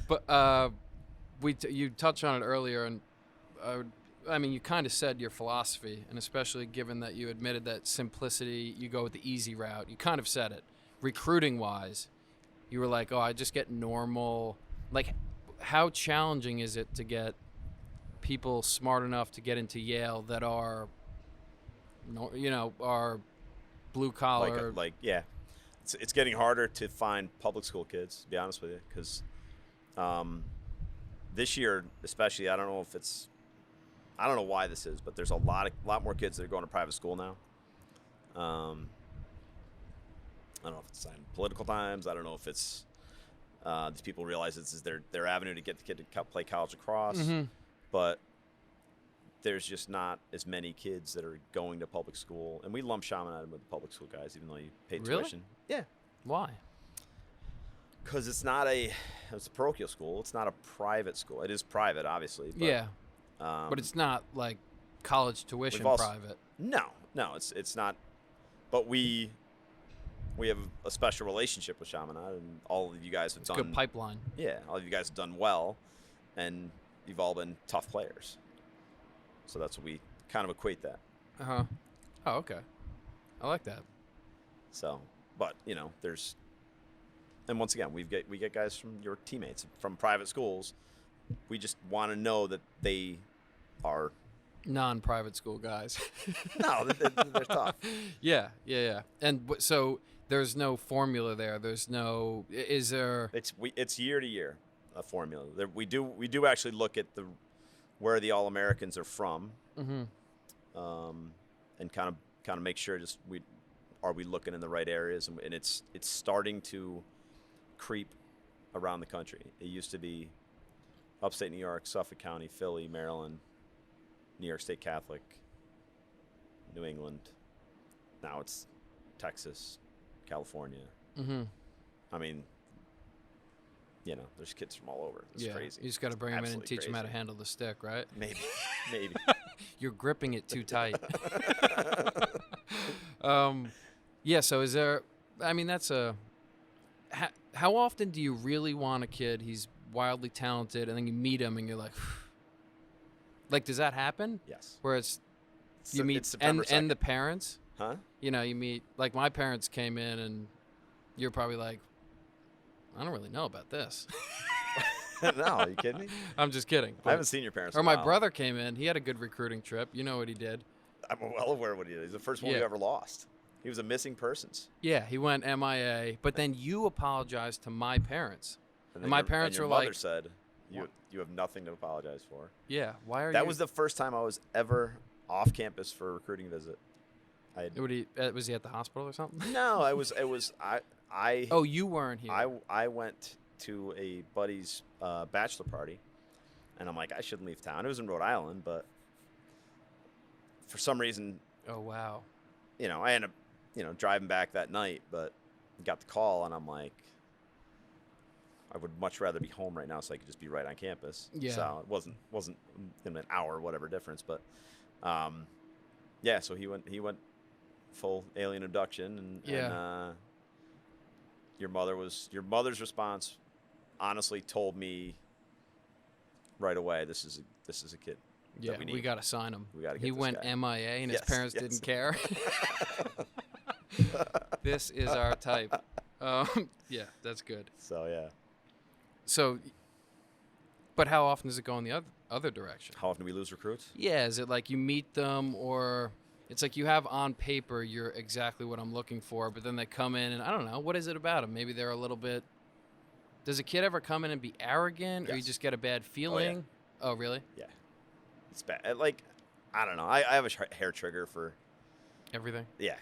But you touched on it earlier, and I mean, you kind of said your philosophy, and especially given that you admitted that simplicity, you go with the easy route. You kind of said it. Recruiting wise, you were like, oh, I just get normal. Like, how challenging is it to get people smart enough to get into Yale that are, are blue collar? Yeah, it's getting harder to find public school kids. To be honest with you, because this year especially, I don't know why this is, but there's a lot more kids that are going to private school now. I don't know if it's a sign of political times. I don't know if it's these people realize this is their avenue to get the kid to play college lacrosse. Mm-hmm. But there's just not as many kids that are going to public school. And we lump Chaminade with the public school guys, even though you pay Really? tuition. Yeah. Why? Because it's a parochial school. It's not a private school. It is private, obviously. But, Yeah. But it's not like college tuition private. No, it's not. But we have a special relationship with Chaminade, and all of you guys have done Good pipeline. Yeah, all of you guys have done well, and you've all been tough players. So that's what we kind of equate that. Uh-huh. Oh, okay. I like that. So, but there's, and once again, we get guys from your teammates from private schools. We just want to know that they are non-private school guys. No, they're tough. Yeah. And so there's no formula there. Is there? It's year to year a formula. We do actually look at where the All-Americans are from, Mm-hmm. and kind of make sure are we looking in the right areas, and it's starting to creep around the country. It used to be upstate New York, Suffolk County, Philly, Maryland, New York State Catholic, New England. Now it's Texas, California. Mm-hmm. I mean, there's kids from all over. It's crazy. You just got to bring them in and teach them how to crazy. handle the stick, right? Maybe. You're gripping it too tight. Yeah. So is there? I mean, that's a. How often do you really want a kid? He's wildly talented, and then you meet him, and you're like, does that happen? Yes. Where you meet it's September and 2nd. the parents. Huh? You meet, like, my parents came in, and you're probably like, I don't really know about this. No, are you kidding me? I'm just kidding. I haven't seen your parents. Or in a my while. brother came in. He had a good recruiting trip. You know what he did? I'm well aware of what he did. He's the first one we ever lost. He was a missing persons. Yeah, he went MIA. But then you apologized to my parents. And then my parents your were mother like, said, you have nothing to apologize for. yeah, why are you? That was the first time I was ever off campus for a recruiting visit. Was he at the hospital or something? No, I Oh, you weren't here. I went to a buddy's bachelor party, and I'm like, I shouldn't leave town. It was in Rhode Island, but for some reason, Oh, wow. I ended up, driving back that night, but got the call, and I'm like, I would much rather be home right now so I could just be right on campus. Yeah. So it wasn't in an hour, whatever difference, but yeah. So he went full alien abduction, and your mother's response honestly told me right away, this is a kid. Yeah, that we need. we got to sign him. We gotta get He this went guy. MIA, and his Yes, parents yes. didn't care. This is our type. Yeah, that's good. So yeah. So, but how often does it go in the other direction? How often do we lose recruits? Yeah, is it like you meet them, or it's like you have on paper you're exactly what I'm looking for, but then they come in and I don't know, what is it about them? Maybe they're a little bit. Does a kid ever come in and be arrogant, or you Yes. just get a bad feeling? Oh, really? Yeah. It's bad. Like, I don't know. I have a hair trigger for. Everything. Yeah.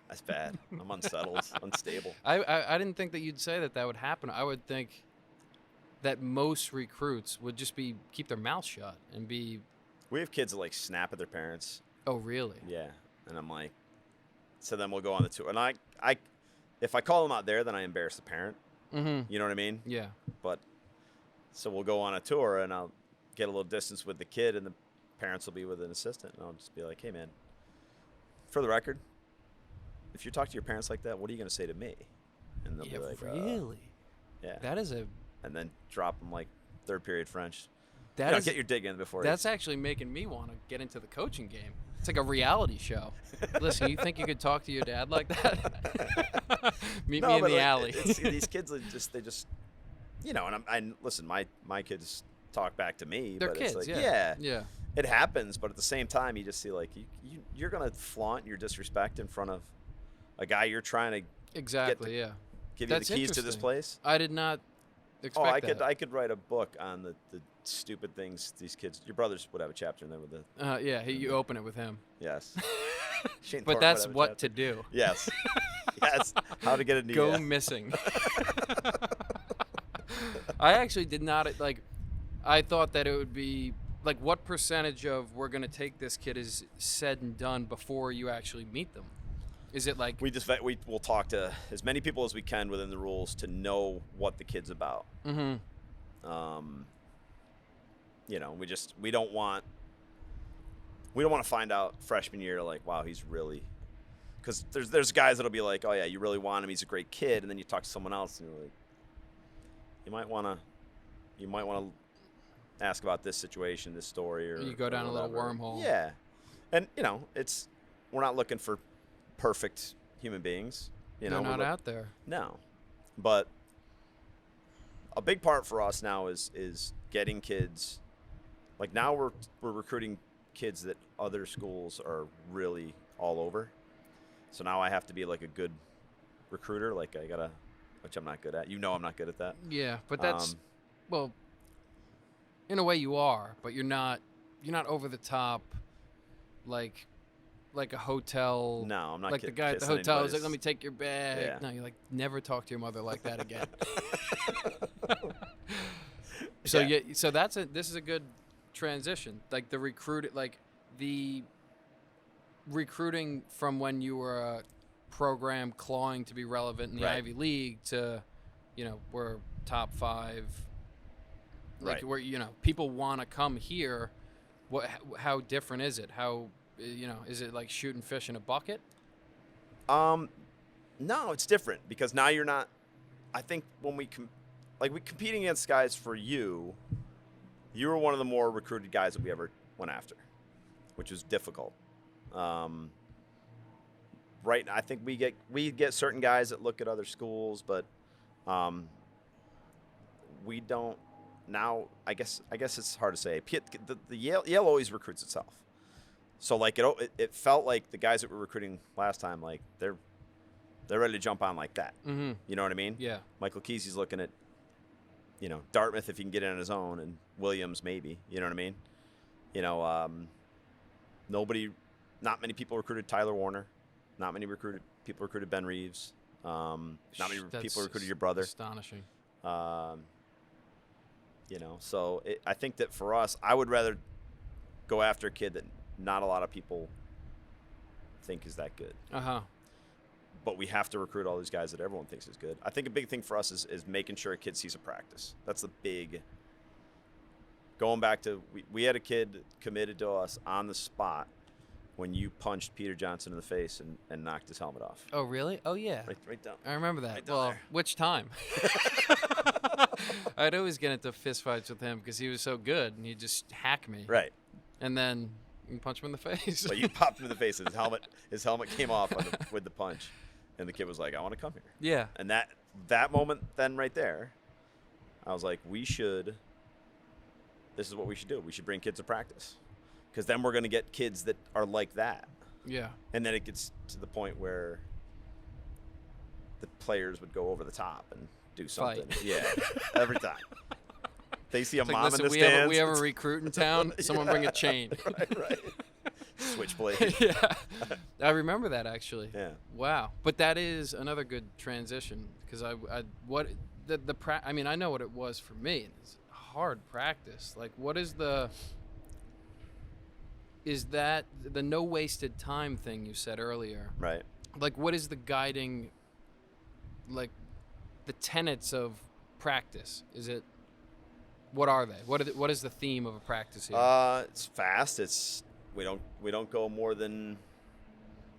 That's bad. I'm unsettled, unstable. I didn't think that you'd say that would happen. I would think that most recruits would just keep their mouth shut and be. We have kids that like snap at their parents Oh, really? Yeah. And I'm like, so then we'll go on the tour. And if I call them out there, then I embarrass the parent. Mm-hmm. You know what I mean? Yeah. But so we'll go on a tour, and I'll get a little distance with the kid, and the parents will be with an assistant, and I'll just be like, hey, man, for the record, if you talk to your parents like that, what are you going to say to me? And they'll be like, really? Yeah. That is a... And then drop them like third period French. That is, get your dig in before. That's actually making me want to get into the coaching game. It's like a reality show. Listen, you think you could talk to your dad like that? Meet me in the alley. These kids they just, and listen, my kids talk back to me. They're but kids, it's like, yeah. It happens, but at the same time, you just see like you're gonna flaunt your disrespect in front of a guy you're trying to exactly, give you the keys to this place. I did not expect that. I could write a book on the stupid things these kids. Your brothers would have a chapter in there with the. You open it with him. Yes. But that's what to do. Yes. Yes. How to get into go missing. I actually did not I thought that it would be like, what percentage of we're gonna take this kid is said and done before you actually meet them? Is it like we'll talk to as many people as we can within the rules to know what the kid's about. Mm-hmm. We don't want to find out freshman year like, wow, he's really, because there's guys that'll be like, oh yeah, you really want him, he's a great kid, and then you talk to someone else and you're like, you might want to ask about this situation, this story, or you go down a little wormhole. Yeah, and we're not looking for perfect human beings. They're not out there. No, but a big part for us now is getting kids. Like now we're recruiting kids that other schools are really all over. So now I have to be like a good recruiter. Like which I'm not good at. I'm not good at that. Yeah, but that's well, in a way you are, but you're not over the top, like a hotel. No, I'm not. Like the guy at the hotel is like, let me take your bag. Yeah. No, you're like, never talk to your mother like that again. So this is a good transition. Like the recruiting from when you were a program clawing to be relevant in the Ivy League to, we're top 5. Like where people want to come here. How different is it? How is it like shooting fish in a bucket? No, it's different because now you're not. I think when we competing against guys for you were one of the more recruited guys that we ever went after, which was difficult. Right, I think we get certain guys that look at other schools, but we don't. Now, I guess it's hard to say. The Yale always recruits itself. So like it felt like the guys that were recruiting last time, like they're ready to jump on like that. Mm-hmm. You know what I mean? Yeah. Michael Kesey's looking at, Dartmouth if he can get in on his own, and Williams maybe. You know what I mean? Not many people recruited Tyler Warner. Not many people recruited Ben Reeves. Not many people recruited your brother. Astonishing. So I think that for us, I would rather go after a kid that not a lot of people think is that good. Uh-huh. But we have to recruit all these guys that everyone thinks is good. I think a big thing for us is making sure a kid sees a practice. That's the big. Going back to, we had a kid committed to us on the spot when you punched Peter Johnson in the face and knocked his helmet off. Oh, really? Oh, yeah. Right down. I remember that. Right down well, there. Which time? I'd always get into fistfights with him because he was so good, and he'd just hack me. Right. And then you punch him in the face. But you popped him in the face, and his helmet came off with the punch. And the kid was like, I want to come here. Yeah. And that moment then right there, I was like, this is what we should do. We should bring kids to practice. Because then we're going to get kids that are like that. Yeah. And then it gets to the point where the players would go over the top and do something. Fight. Yeah, every time. They see a mom like, in the we stands. We have a recruit in town. Someone bring a chain. Right. Switchblade. Yeah. I remember that, actually. Yeah. Wow. But that is another good transition because I know what it was for me. It's hard practice. Like, what is the is that the no wasted time thing you said earlier? Right. Like, what is the guiding, like, the tenets of practice? What are they? What is the theme of a practice here? It's fast. We don't go more than,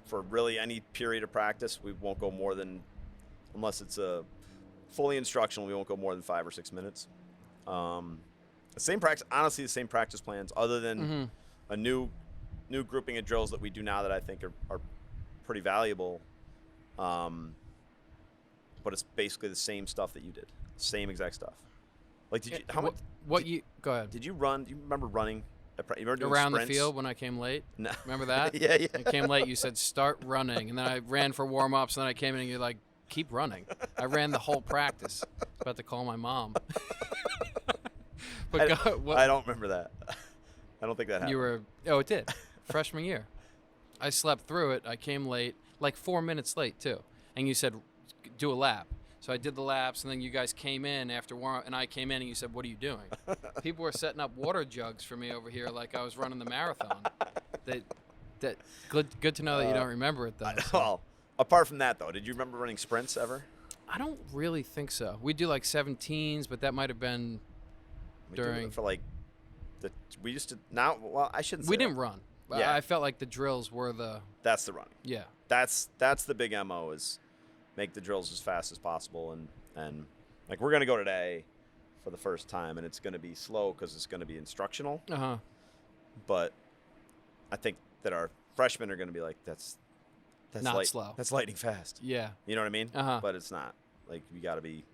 for really any period of practice, we won't go more than, unless it's a fully instructional, we won't go more than 5 or 6 minutes. The same practice plans, other than a new grouping of drills that we do now that I think are pretty valuable. But it's basically the same stuff that you did, same exact stuff. Like, Go ahead. Did you run? Do you remember running? You remember doing Around sprints? the field when I came late? No. Remember that? Yeah. I came late. You said start running, and then I ran for warm-ups, and then I came in, and you're like, keep running. I ran the whole practice. About to call my mom. I don't remember that. I don't think that happened. It did. Freshman year. I slept through it. I came late, like 4 minutes late, too. And you said, do a lap. So I did the laps, and then you guys came in after warm, and I came in, and you said, what are you doing? People were setting up water jugs for me over here like I was running the marathon. Good to know that you don't remember it, though. Well, apart from that, though, did you remember running sprints ever? I don't really think so. We do like 17s, but that might have been during. We used to, now, well, I shouldn't say We didn't run. Yeah. I felt like the drills were the. That's the running. Yeah. That's the big MO, is make the drills as fast as possible. And like, we're going to go today for the first time, and it's going to be slow because it's going to be instructional. Uh-huh. But I think that our freshmen are going to be like, that's not slow. That's lightning fast. Yeah. You know what I mean? Uh-huh. But it's not. Like, you got to be.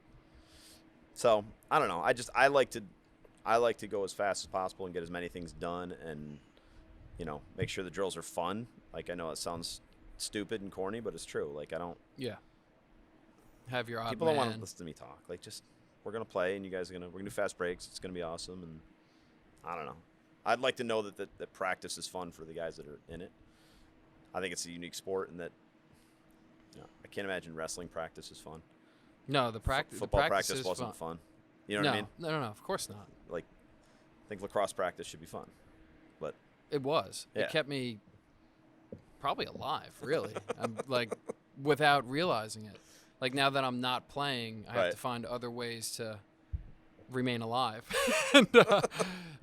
So I don't know. I like to go as fast as possible and get as many things done, and make sure the drills are fun. Like, I know it sounds stupid and corny, but it's true. Like, I don't. Yeah. Have your odd People man. don't want to listen to me talk. Like, just, we're gonna play, and you guys we're gonna do fast breaks. It's gonna be awesome, and I don't know. I'd like to know that practice is fun for the guys that are in it. I think it's a unique sport, and that I can't imagine wrestling practice is fun. No, the practice. Football practice wasn't fun. You know what I mean? No, of course not. Like, I think lacrosse practice should be fun, but it was. Yeah. It kept me probably alive, really. I'm like, without realizing it. Like, now that I'm not playing, I have to find other ways to remain alive. And,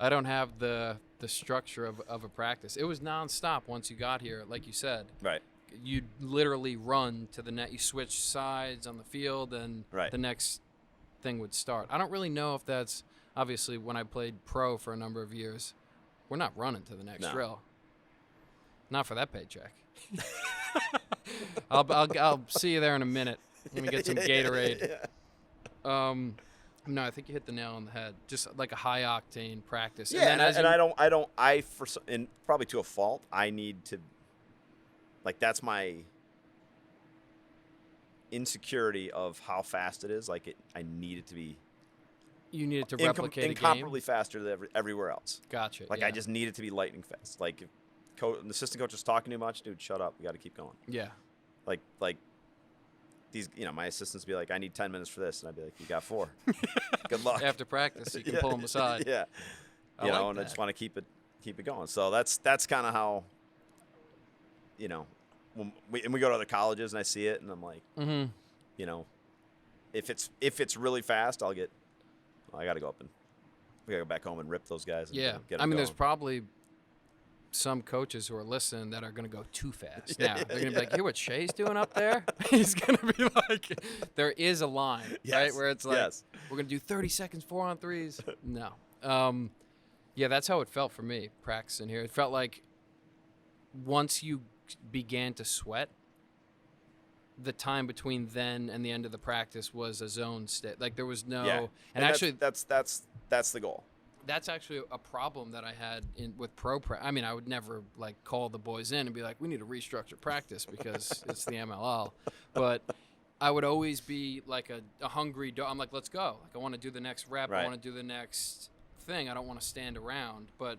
I don't have the structure of a practice. It was nonstop once you got here, like you said. Right. You'd literally run to the net. You switch sides on the field, and the next thing would start. I don't really know if that's, obviously, when I played pro for a number of years, we're not running to the next drill. Not for that paycheck. I'll see you there in a minute. Let me get some Gatorade. Yeah. No, I think you hit the nail on the head. Just like a high octane practice. Yeah, and probably to a fault, I need to, like, that's my insecurity of how fast it is. Like, I need it to be. You need it to replicate a game? Incomparably faster than everywhere else. Gotcha. Like, I just need it to be lightning fast. Like, if an assistant coach is talking too much, dude, shut up. We got to keep going. Yeah. Like these, my assistants be like, I need 10 minutes for this, and I'd be like, you got 4. Good luck. After practice, you can pull them aside. Yeah. I just want to keep it going. So that's kind of how, when we go to other colleges and I see it, and I'm like, if it's really fast, I got to go up and we got to go back home and rip those guys. And Yeah. get I mean, going. there's probably some coaches who are listening that are going to go too fast now. They're going to be like, hear what Shay's doing up there? He's going to be like, there is a line, right? Where it's like, we're going to do 30 seconds 4-on-3s. No. Yeah, that's how it felt for me practicing here. It felt like once you began to sweat, the time between then and the end of the practice was a zone state. Like, there was no. Yeah. And actually, that's the goal. That's actually a problem that I had with pro. I mean, I would never like call the boys in and be like, we need to restructure practice because it's the MLL. But I would always be like a hungry dog. I'm like, let's go. Like, I want to do the next rep. I want to do the next thing. I don't want to stand around. But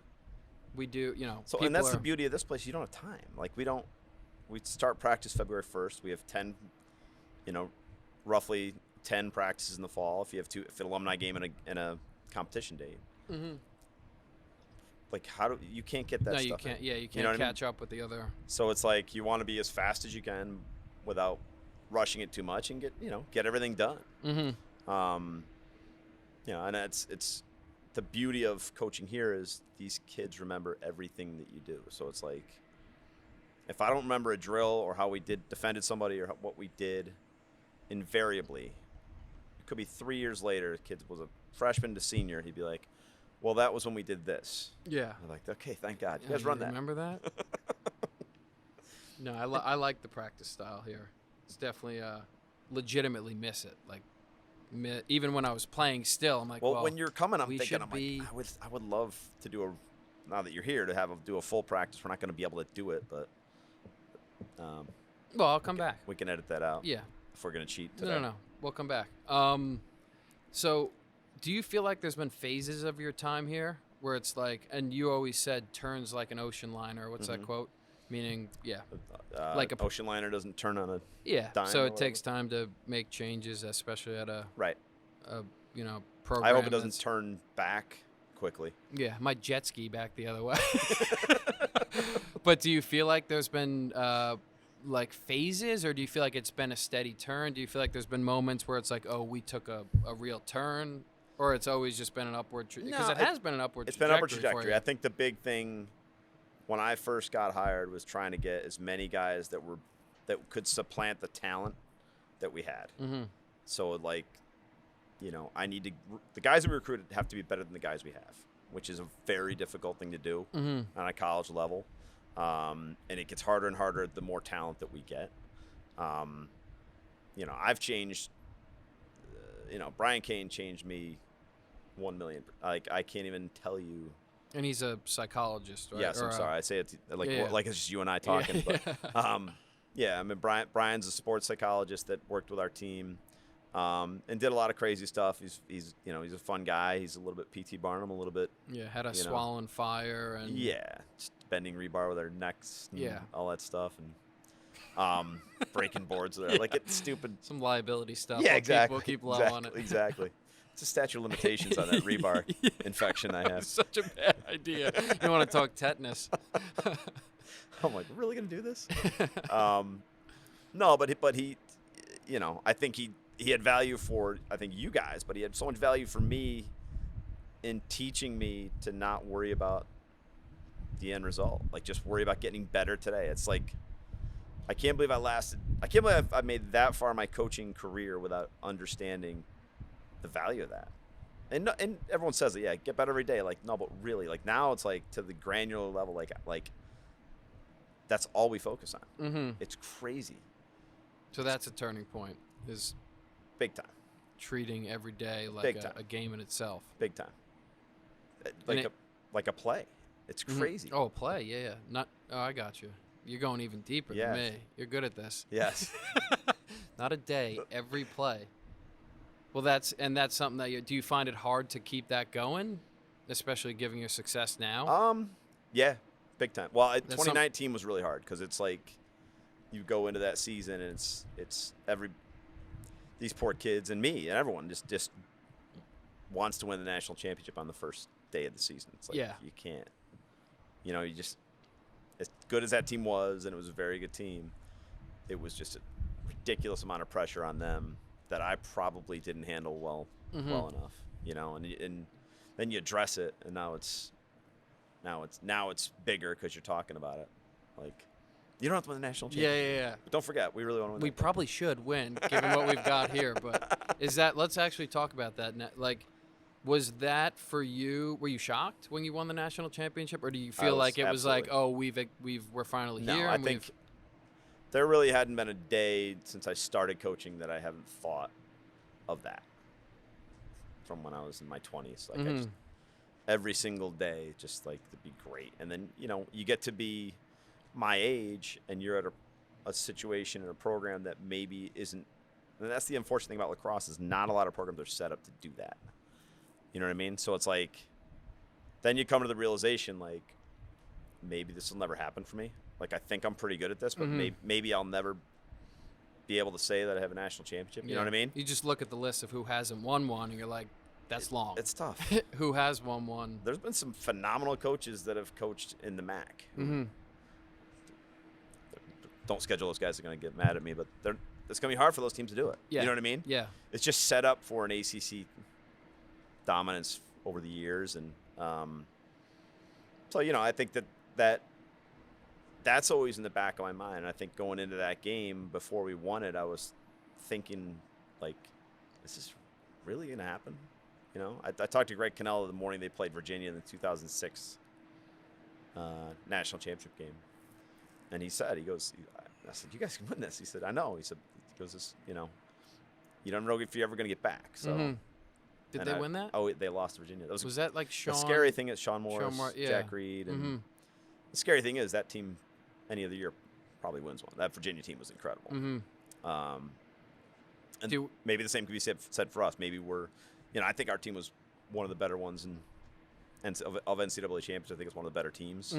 we do, So, and that's the beauty of this place. You don't have time. Like, we start practice February 1st. We have 10, roughly 10 practices in the fall. If you have an alumni game and a competition date. like you can't get that No, stuff you can't. in. Yeah, you can't You know what I mean? catch up with the other. So it's like you want to be as fast as you can without rushing it too much and get everything done. Mm-hmm. And it's the beauty of coaching here is these kids remember everything that you do. So it's like, if I don't remember a drill or how we defended somebody or what we did, invariably, it could be 3 years later, the kid was a freshman to senior, he'd be like, well, that was when we did this. Yeah. I'm like, okay, thank God. You Yeah, guys run that. Remember that? No, I like the practice style here. It's definitely legitimately miss it. Like, even when I was playing still, I'm like, Well, when you're coming, I'm we thinking, should I would love to do now that you're here, to do a full practice. We're not going to be able to do it, but well, I'll come back. we can edit that out. Yeah. If we're going to cheat today. No. We'll come back. So, do you feel like there's been phases of your time here where it's like, and you always said turns like an ocean liner. What's that quote? Meaning, yeah. Like a ocean liner doesn't turn on a dime So or it takes time to make changes, especially at a program. I hope it doesn't turn back quickly. Yeah, my jet ski back the other way. But do you feel like there's been like phases, or do you feel like it's been a steady turn? Do you feel like there's been moments where it's like, oh, we took a real turn, or it's always just been an upward because it has been an upward it's trajectory. been upward trajectory. For you. I think the big thing when I first got hired was trying to get as many guys that could supplant the talent that we had. Mm-hmm. So like, the guys we recruited have to be better than the guys we have, which is a very difficult thing to do on a college level. And it gets harder and harder the more talent that we get. I've changed, Brian Kane changed me 1 million. Like, I can't even tell you. And he's a psychologist, right? Yes, I'm sorry. I say it like it's just you and I talking. Yeah. But Brian's a sports psychologist that worked with our team, and did a lot of crazy stuff. He's a fun guy. He's a little bit P.T. Barnum, a little bit. Yeah, had us swallowing fire and. Yeah, just bending rebar with our necks. And all that stuff, and breaking boards there. Like, it's stupid. Some liability stuff. Yeah, exactly. We'll keep low on it. Exactly. It's a statute of limitations on that rebar infection I have. Such a bad idea. You want to talk tetanus? I'm like, we're really gonna do this? No, but he, I think he had value for you guys, but he had so much value for me in teaching me to not worry about the end result. Like, just worry about getting better today. It's like, I can't believe I made that far in my coaching career without understanding the value of that. And everyone says that, get better every day. Like, no, but really, like, now it's like to the granular level, like that's all we focus on. Mm-hmm. It's crazy. So that's a turning point, is big time. Treating every day like a game in itself. Big time. Like a play. It's crazy. Oh, play, yeah. I got you. You're going even deeper than me. You're good at this. Yes. Not a day, every play. Well, that's something that do you find it hard to keep that going, especially given your success now? Yeah, big time. Well, 2019 was really hard because it's like you go into that season and it's these poor kids and me and everyone just wants to win the national championship on the first day of the season. It's like, you can't. You just, as good as that team was, and it was a very good team, it was just a ridiculous amount of pressure on them that I probably didn't handle well enough, and then you address it, and now it's bigger because you're talking about it. Like, you don't have to win the national championship. Yeah. But don't forget, we really want to win. We probably should win, given what we've got here. But let's actually talk about that. Like, was that for you? Were you shocked when you won the national championship, or do you feel like it was like, oh, we're finally here? I think there really hadn't been a day since I started coaching that I haven't thought of that. From when I was in my 20s, like I just, every single day, just like to be great. And then you get to be my age, and you're at a situation in a program that maybe isn't. And that's the unfortunate thing about lacrosse is not a lot of programs are set up to do that. You know what I mean? So it's like, then you come to the realization, like, maybe this will never happen for me. Like, I think I'm pretty good at this, but maybe I'll never be able to say that I have a national championship. You know what I mean? You just look at the list of who hasn't won one, and you're like, that's long. It's tough. Who has won one? There's been some phenomenal coaches that have coached in the MAC. Mm-hmm. Don't schedule those guys. Are going to get mad at me, but it's going to be hard for those teams to do it. Yeah. You know what I mean? Yeah. It's just set up for an ACC dominance over the years, and so I think that's always in the back of my mind. I think going into that game before we won it, I was thinking, like, is this really going to happen? I talked to Greg Cannell the morning they played Virginia in the 2006 national championship game. And he said, I said, you guys can win this. He said, I know. He goes, this, you don't know if you're ever going to get back. So, Did they win that? Oh, they lost to Virginia. Was that like Sean? The scary thing is Sean Morris, yeah. Jack Reed. And the scary thing is that team, any other year, probably wins one. That Virginia team was incredible. And maybe the same could be said for us. Maybe we're, I think our team was one of the better ones of NCAA champions. I think it's one of the better teams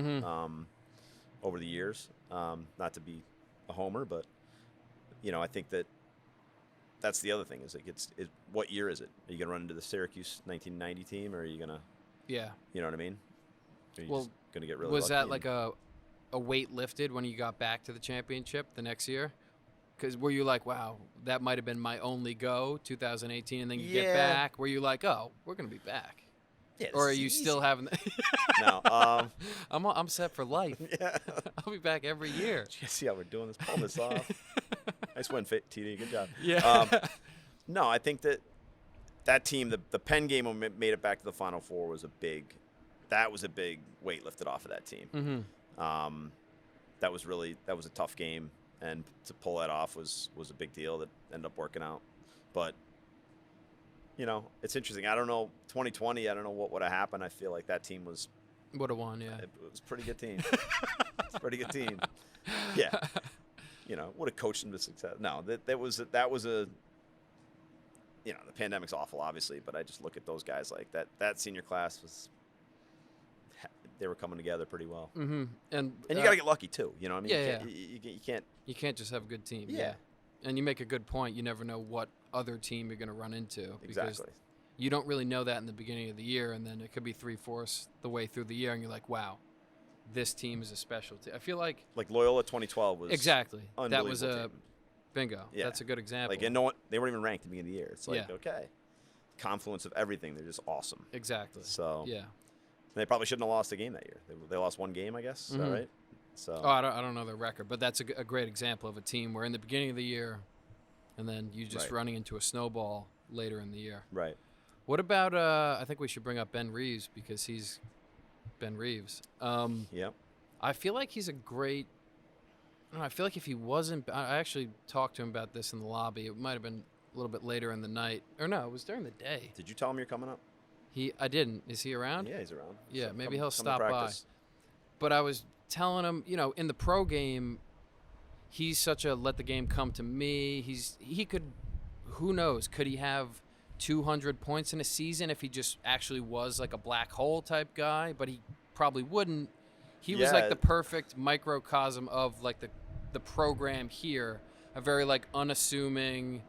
over the years. Not to be a homer, but I think that's the other thing. Is like what year is it? Are you gonna run into the Syracuse 1990 team, or are you gonna? Yeah. You know what I mean? Are you just gonna get really? Was lucky that like a weight lifted when you got back to the championship the next year? Because were you like, wow, that might have been my only go, 2018, and then you get back? Were you like, oh, we're gonna be back? Yeah, or are you still having? No, I'm set for life. Yeah, I'll be back every year. You see how we're doing this? Pull this off. Nice win, TD. Good job. Yeah. No, I think that team, the Penn game when we made it back to the Final Four was a big weight lifted off of that team. That was a tough game, and to pull that off was a big deal that ended up working out. But it's interesting. I don't know. 2020, I don't know what would have happened. I feel like that team would have won. Yeah, it was a pretty good team. It's a pretty good team. Yeah. Would have coached them to success. No, that was a the pandemic's awful, obviously, but I just look at those guys like that senior class they were coming together pretty well. And you got to get lucky too. You know what I mean? Yeah. You can't just have a good team. Yeah. And you make a good point. You never know what other team you're going to run into. Exactly. You don't really know that in the beginning of the year, and then it could be 3/4 the way through the year, and you're like, wow, this team is a special team. I feel like Loyola 2012 was exactly that was a bingo. Yeah. That's a good example. And they weren't even ranked at the beginning of the year. It's like okay, confluence of everything. They're just awesome. Exactly. So yeah, they probably shouldn't have lost a game that year. They lost one game, I guess. Is that right? So I don't know their record, but that's a great example of a team where in the beginning of the year, and then you just running into a snowball later in the year. Right. What about I think we should bring up Ben Reeves because he's Ben Reeves. Yep. I feel like he's a great. I feel like if he wasn't, I actually talked to him about this in the lobby. It might have been a little bit later in the night, or no, it was during the day. Did you tell him you're coming up? I didn't. Is he around? Yeah, he's around. Yeah, so maybe he'll come stop by. But I was telling him, in the pro game, he's such a let the game come to me. He could, who knows? Could he have 200 points in a season if he just actually was like a black hole type guy? But he probably wouldn't. He was like the perfect microcosm of like the program here. A very like unassuming.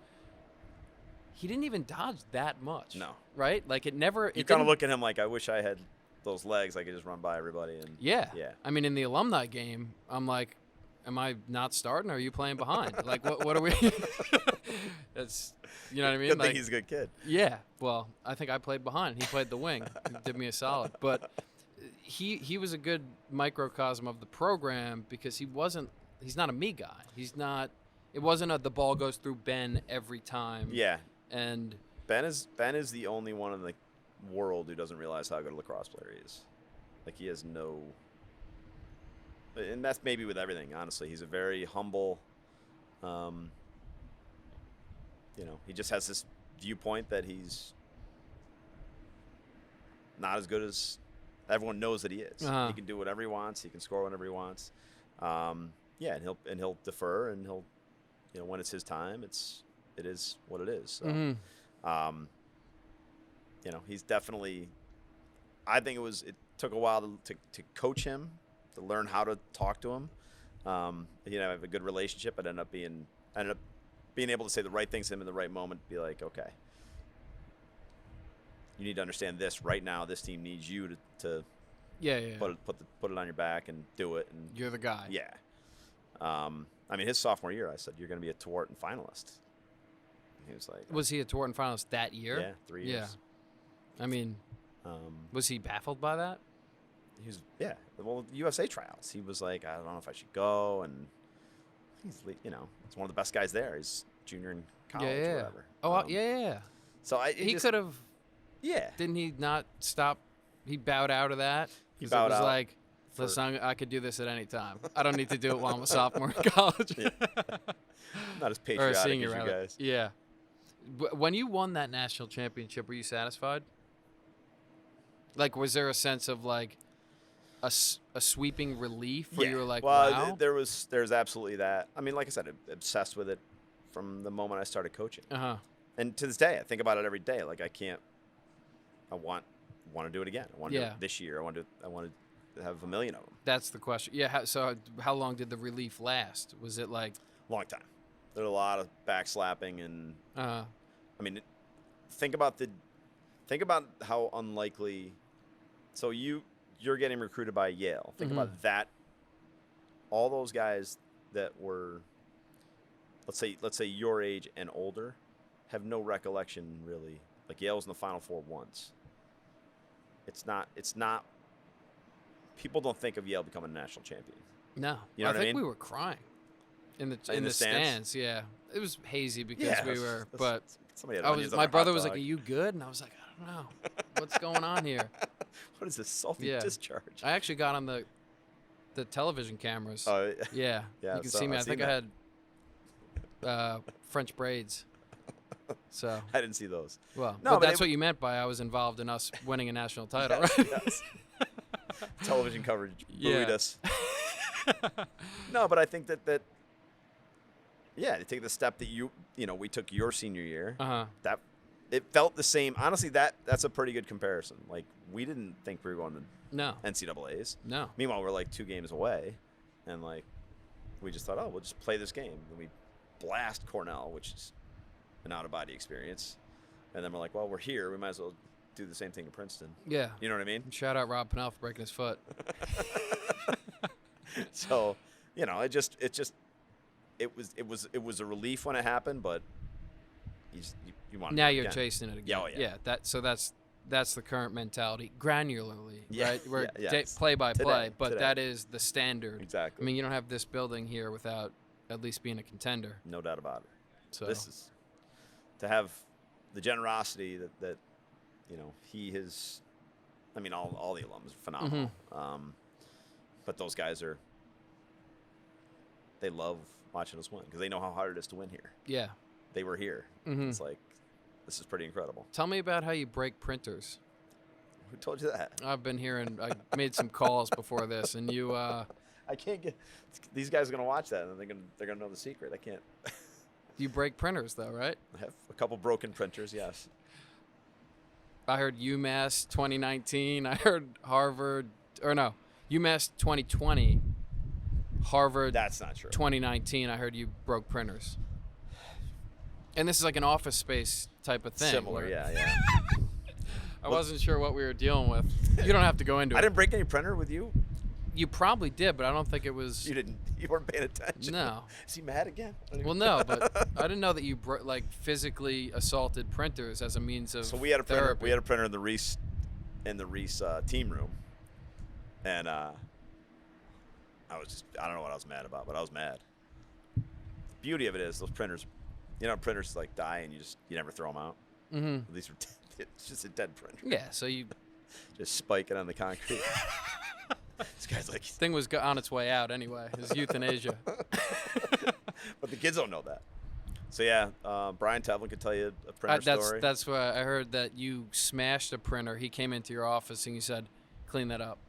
He didn't even dodge that much. No. Right? Like it never. You kind of look at him like, I wish I had those legs. I could just run by everybody. And yeah. Yeah. I mean, in the alumni game, I'm like, am I not starting or are you playing behind? Like, what are we? That's, you know what I mean? Good like, thing he's a good kid. Yeah. Well, I think I played behind. He played the wing. He did me a solid. But he was a good microcosm of the program because he's not a me guy. It wasn't the ball goes through Ben every time. Yeah. And Ben is the only one in the world who doesn't realize how good a lacrosse player he is. Like he has no, and that's maybe with everything. Honestly, he's a very humble. He just has this viewpoint that he's not as good as everyone knows that he is. Uh-huh. He can do whatever he wants. He can score whenever he wants. And he'll defer, and he'll, when it's his time, it is what it is. So, he's definitely. I think it took a while to coach him, to learn how to talk to him. Have a good relationship. I ended up being able to say the right things to him in the right moment. Be like, okay, you need to understand this right now. This team needs you to Yeah. put it on your back and do it. And You're the guy. yeah. I mean, his sophomore year, I said, you're going to be a Tewaaraton finalist. And he was like, Was he a Tewaaraton finalist that year? yeah, 3 years. I mean, was he baffled by that? He was, yeah. Well, USA tryouts. He was like, I don't know if I should go. And he's, he's one of the best guys there. He's junior in college or whatever. Oh, yeah. So he could have. Yeah. Didn't he not stop? He bowed out of that. He 'Cause bowed it was out like, listen, I could do this at any time. I don't need to do it while I'm a sophomore in college. Yeah. Not as Or a patriotic senior, as you rather. guys. Yeah. When you won that national championship, were you satisfied? Like, was there a sense of like a sweeping relief where you were like, well, wow? there's absolutely that. I mean, like I said, I'm obsessed with it from the moment I started coaching. And to this day, I think about it every day. Like, I want to do it again. I want to do it this year. I want to have a million of them. That's the question. Yeah. So how long did the relief last? Was it like Long time. There's a lot of backslapping and. I mean, think about how unlikely. So you're getting recruited by Yale. Think about that. All those guys that were, let's say your age and older, have no recollection really. Like, Yale was in the Final Four once. It's not. People don't think of Yale becoming a national champion. No, You know I what I think mean? we were crying in the stands? stands. Yeah, it was hazy because we were. But somebody had I onions was. on My their brother hot was like, dog. "Are you good?" And I was like, "I don't know, what's going on here." What is this salty Yeah. discharge? I actually got on the television cameras. Oh, Yeah, yeah, you can so see me. I've I think seen I had French braids. So I didn't see those. well, No, but but that's it- what you meant by I was involved in us winning a national title, Yes, right? yes. Television coverage Yeah. buoyed us. No, but I think that yeah, to take the step that we took your senior year, that it felt the same. Honestly, that's a pretty good comparison. Like, we didn't think we were going to No, NCAAs. no. Meanwhile, we're like 2 games away, and like we just thought, oh, we'll just play this game. And we blast Cornell, which is an out-of-body experience. And then we're like, well, we're here. We might as well do the same thing in Princeton. Yeah. You know what I mean? Shout out Rob Pennell for breaking his foot. So, it was a relief when it happened, but you want Now to do it you're again. chasing it again. Yeah, oh, yeah. That's the current mentality, granularly, Yeah, right? We're yeah, yes. play by play, but Today. that is the standard. Exactly. I mean, you don't have this building here without at least being a contender. No doubt about it. So This is to have the generosity that he has. I mean, all the alums are phenomenal. But those guys they love watching us win because they know how hard it is to win here. yeah. They were here. It's like, this is pretty incredible. Tell me about how you break printers. Who told you that? I've been hearing. I made some calls before this, and you. I can't get. These guys are gonna watch that, and they're gonna know the secret. I can't. You break printers, though, right? I have a couple broken printers. Yes. I heard UMass 2019. I heard Harvard, or no, UMass 2020. Harvard That's not true. 2019. I heard you broke printers. And this is like an office space type of thing. Similar. where- Yeah. I wasn't sure what we were dealing with. You don't have to go into I it. didn't break any printer with you. You probably did, but I don't think it was. You didn't. You weren't paying attention. No. Is he mad again? Well, no, but I didn't know that you physically assaulted printers as a means of So we had a printer. therapy. We had a printer in the Reeves team room, and I don't know what I was mad about, but I was mad. The beauty of it is those printers, printers like die and you never throw them out. Mm-hmm. These are it's just a dead printer. Yeah, so you Just spike it on the concrete. This guy's like, thing was on its way out anyway. It was euthanasia. but the kids don't know that. So yeah, Brian Tevlin could tell you a printer story. That's why I heard that you smashed a printer. He came into your office and you said, "Clean that up."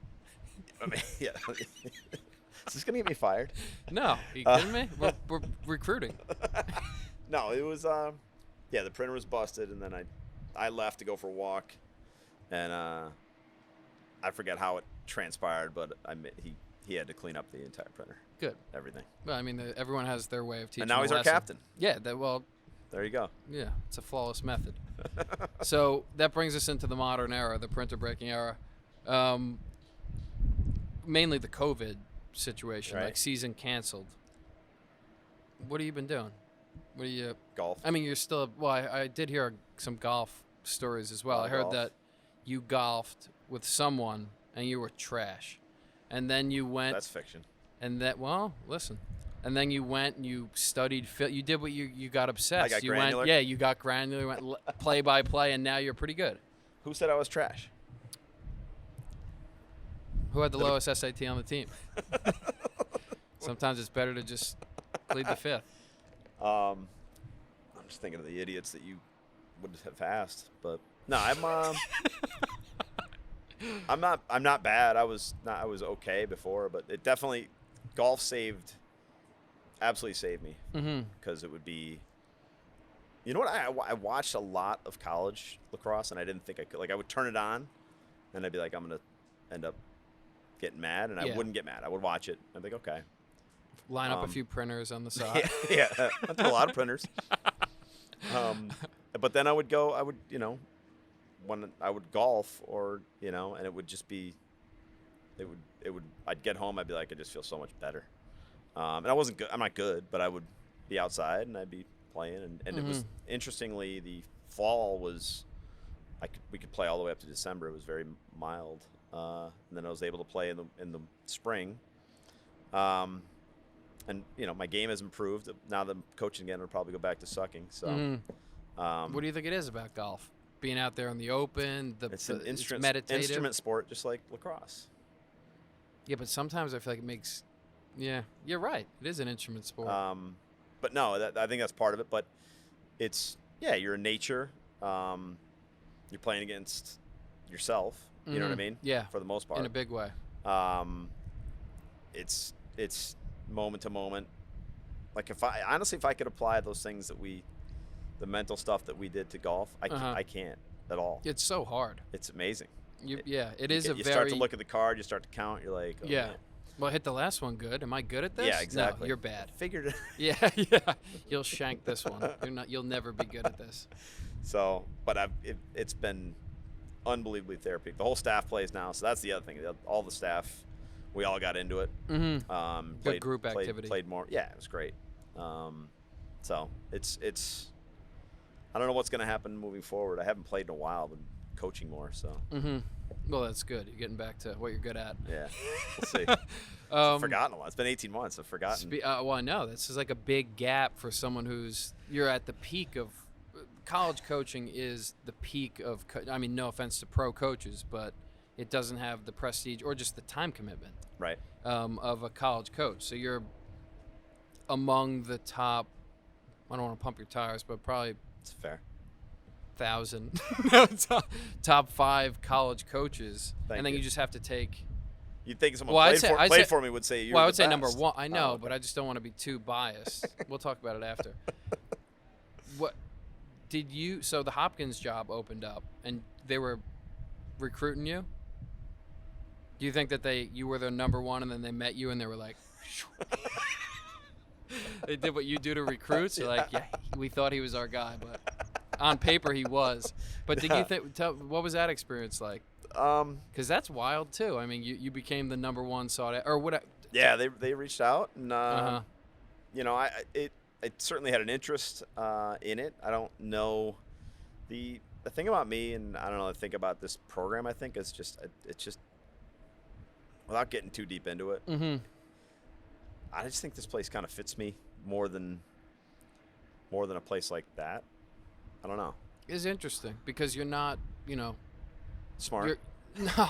I mean, yeah. Is this gonna get me fired? No, are you kidding me? We're recruiting. No, it was the printer was busted, and then I left to go for a walk, and I forget how it transpired, but he had to clean up the entire printer, Good. everything. Well, I mean, everyone has their way of teaching. And now a he's our lesson. captain. Yeah. There you go. Yeah. It's a flawless method. So that brings us into the modern era, the printer breaking era. Mainly the COVID situation, Right. like season canceled. What have you been doing? What are you? Golf. I mean, you're still. Well, I did hear some golf stories as well. I heard Golf. that you golfed with someone and you were trash, and then you went. That's fiction. And that, well, listen. And then you went and you studied. You did what you got obsessed. I got you granular? went, yeah, you got granular. Went play by play, and now you're pretty good. Who said I was trash? Who had the lowest SAT on the team? Sometimes it's better to just plead the fifth. I'm just thinking of the idiots that you would have asked, but no, I'm not bad. I was okay before, but it definitely golf absolutely saved me because it would be. You know what? I watched a lot of college lacrosse, and I didn't think I could. Like, I would turn it on, and I'd be like, I'm gonna end up getting mad, and I wouldn't get mad. I would watch it. I'd be like, okay. Line up a few printers on the side. Yeah, I do a lot of printers. But then I would when I would golf, or and it would just be, I'd get home, I'd be like, I just feel so much better. And I wasn't good. I'm not good, but I would be outside and I'd be playing, and it was, interestingly, the fall was, we could play all the way up to December. It was very mild, and then I was able to play in the spring. And my game has improved. Now that I'm coaching again, I'll probably go back to sucking. So, what do you think it is about golf? Being out there in the open, it's an meditative instrument sport, just like lacrosse. Yeah, but sometimes I feel like it makes. Yeah, you're right. It is an instrument sport. But no, I think that's part of it. But you're in nature. You're playing against yourself. You know what I mean? Yeah. For the most part. In a big way. It's moment to moment. Like, if I could apply those things the mental stuff that we did to golf, I can't at all. It's so hard. It's amazing. It is you start to look at the card, you start to count, you're like, oh, yeah. man. Well, I hit the last one good. Am I good at this? Yeah, exactly. No, you're bad. Figured it. Yeah. You'll shank this one. You'll never be good at this. So, but it's been unbelievably therapeutic. The whole staff plays now, so that's the other thing. All the staff, we all got into it. Good group activity. Played more. Yeah, it was great. So it's. I don't know what's going to happen moving forward. I haven't played in a while, but coaching more. So. Well, that's good. You're getting back to what you're good at. Yeah, we'll see. I've forgotten a lot. It's been 18 months. I've forgotten. Well, I know. This is like a big gap for someone you're at the peak of college coaching. Is the peak of. I mean, no offense to pro coaches, but it doesn't have the prestige or just the time commitment. Right. Of a college coach. So you're among the top. I don't want to pump your tires, but probably. It's fair. 1,000 top 5 college coaches. Thank and then you. you just have to take. You'd think someone I'd played say, for me would say you're well, I the would say best. number one. I know, okay. but I just don't want to be too biased. We'll talk about it after. What did you? So the Hopkins job opened up, and they were recruiting you. Do you think that you were their number one, and then they met you, and they were like, they did what you do to recruits? You're like, yeah, we thought he was our guy, but on paper he was. But did you think? What was that experience like? Because that's wild too. I mean, you became the number one sought or what? Yeah, they reached out, and I certainly had an interest in it. I don't know the thing about me, and I don't know. I think about this program. I think it's just without getting too deep into it. I just think this place kind of fits me more than a place like that. I don't know. It's interesting because you're not, smart. No.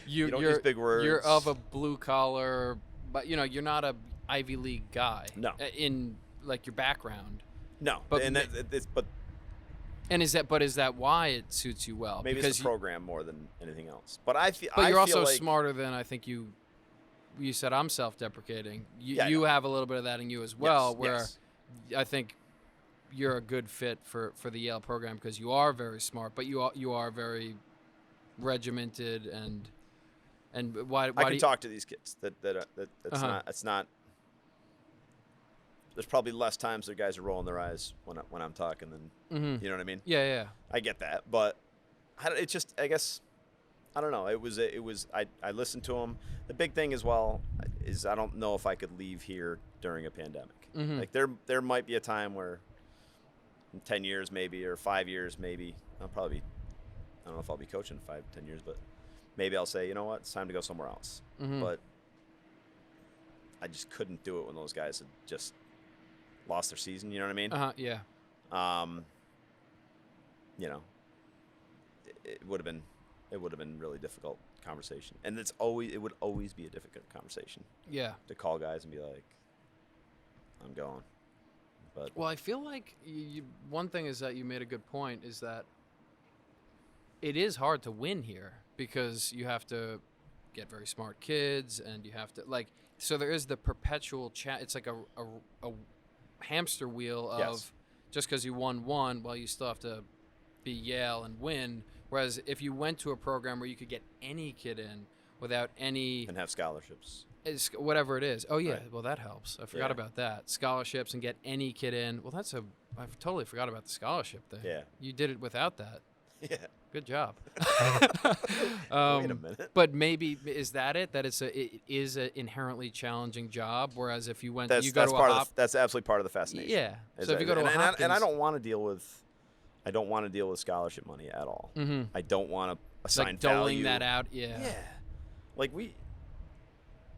You don't use big words. You're of a blue collar, but you're not a Ivy League guy. No. In like your background. No. But is that why it suits you well? Maybe because it's the program more than anything else. But I feel. But you're also like, smarter than I think you. You said I'm self-deprecating. You no. have a little bit of that in you as well, yes, where yes. I think you're a good fit for the Yale program because you are very smart, but you are very regimented and why I can talk to these kids. That's Uh-huh. not. It's not. there's probably less times that guys are rolling their eyes when I'm talking than you know what I mean. Yeah. I get that, but it's just, I guess, I don't know. It was I listened to him. The big thing as well is I don't know if I could leave here during a pandemic. Like there might be a time where in 10 years maybe, or 5 years maybe, I don't know if I'll be coaching 5-10 years, but maybe I'll say, you know what, it's time to go somewhere else. But I just couldn't do it when those guys had just lost their season. You know what I mean? Yeah. You know, it would have been really difficult conversation, and it would always be a difficult conversation. Yeah. To call guys and be like, I'm going. But well, I feel like one thing is that you made a good point is that it is hard to win here because you have to get very smart kids and you have to so there is the perpetual chat. It's like a hamster wheel of just because you won one, well, you still have to be Yale and win. Whereas if you went to a program where you could get any kid in without any and have scholarships, whatever it is. Oh yeah, right. Well that helps. I forgot about that. Scholarships and get any kid in. Well, I totally forgot about the scholarship thing. Yeah, you did it without that. Yeah. Good job. Wait a minute. But maybe is that it? That it is an inherently challenging job. Whereas if you went, that's absolutely part of the fascination. Yeah. So if you go to and I don't want to deal with scholarship money at all. I don't want to assign like doling value. that out. Yeah. Yeah. Like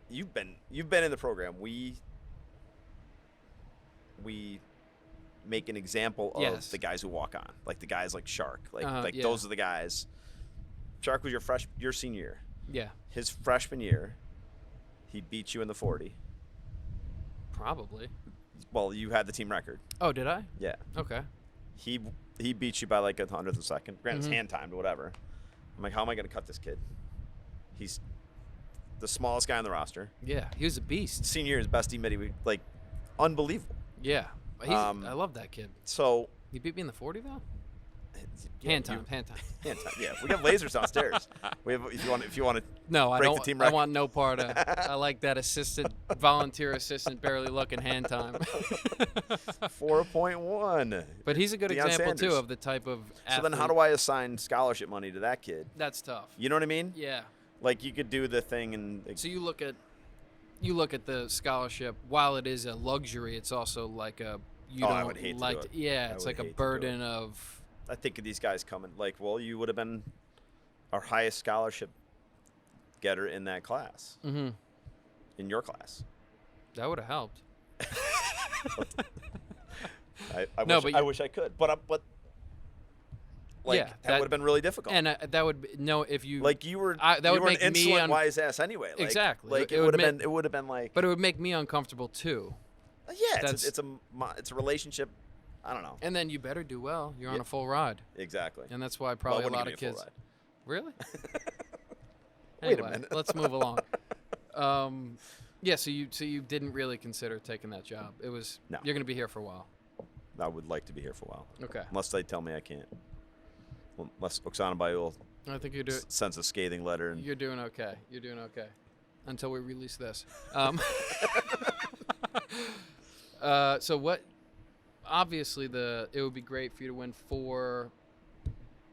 you've been in the program. We make an example of the guys who walk on, like the guys like Shark, those are the guys. Shark was your senior year. Yeah. His freshman year, he beat you in the 40. Probably. Well, you had the team record. Oh, did I? Yeah. Okay. He beat you by like 100th of a second. Granted, it's hand timed or whatever. I'm like, how am I going to cut this kid? He's the smallest guy on the roster. Yeah, he was a beast. Senior year, his best teammate, like unbelievable. Yeah. I love that kid. So he beat me in the 40 though. Yeah, hand time. Yeah, we have lasers downstairs. We have if you want to. No, break I don't. The team record. I want no part of. I like that volunteer assistant, barely looking hand time. 4.1. But he's a good Deion example Sanders. too of the type of athlete. So then, how do I assign scholarship money to that kid? That's tough. You know what I mean? Yeah. Like you could do the thing and. So you look at the scholarship. While it is a luxury, it's also like a. I would hate to do it. Yeah, it's like a burden of. I think of these guys coming like, well, you would have been our highest scholarship getter in that class. In your class. That would have helped. I wish I could, but that would have been really difficult. And that would be, if you like you were that you would were make an insolent wise ass anyway. Like, exactly. Like it would have been like. But it would make me uncomfortable too. Yeah, it's a relationship. I don't know. And then you better do well. You're on a full ride. Exactly. And that's why probably a lot of kids. Really? Wait a minute. Let's move along. Yeah. So you didn't really consider taking that job. It was. No. You're going to be here for a while. I would like to be here for a while. Okay. Unless they tell me I can't. Unless Oksana Bayul I think you do. Sends a scathing letter. And you're doing okay. You're doing okay. Until we release this. So what? Obviously, it would be great for you to win 4,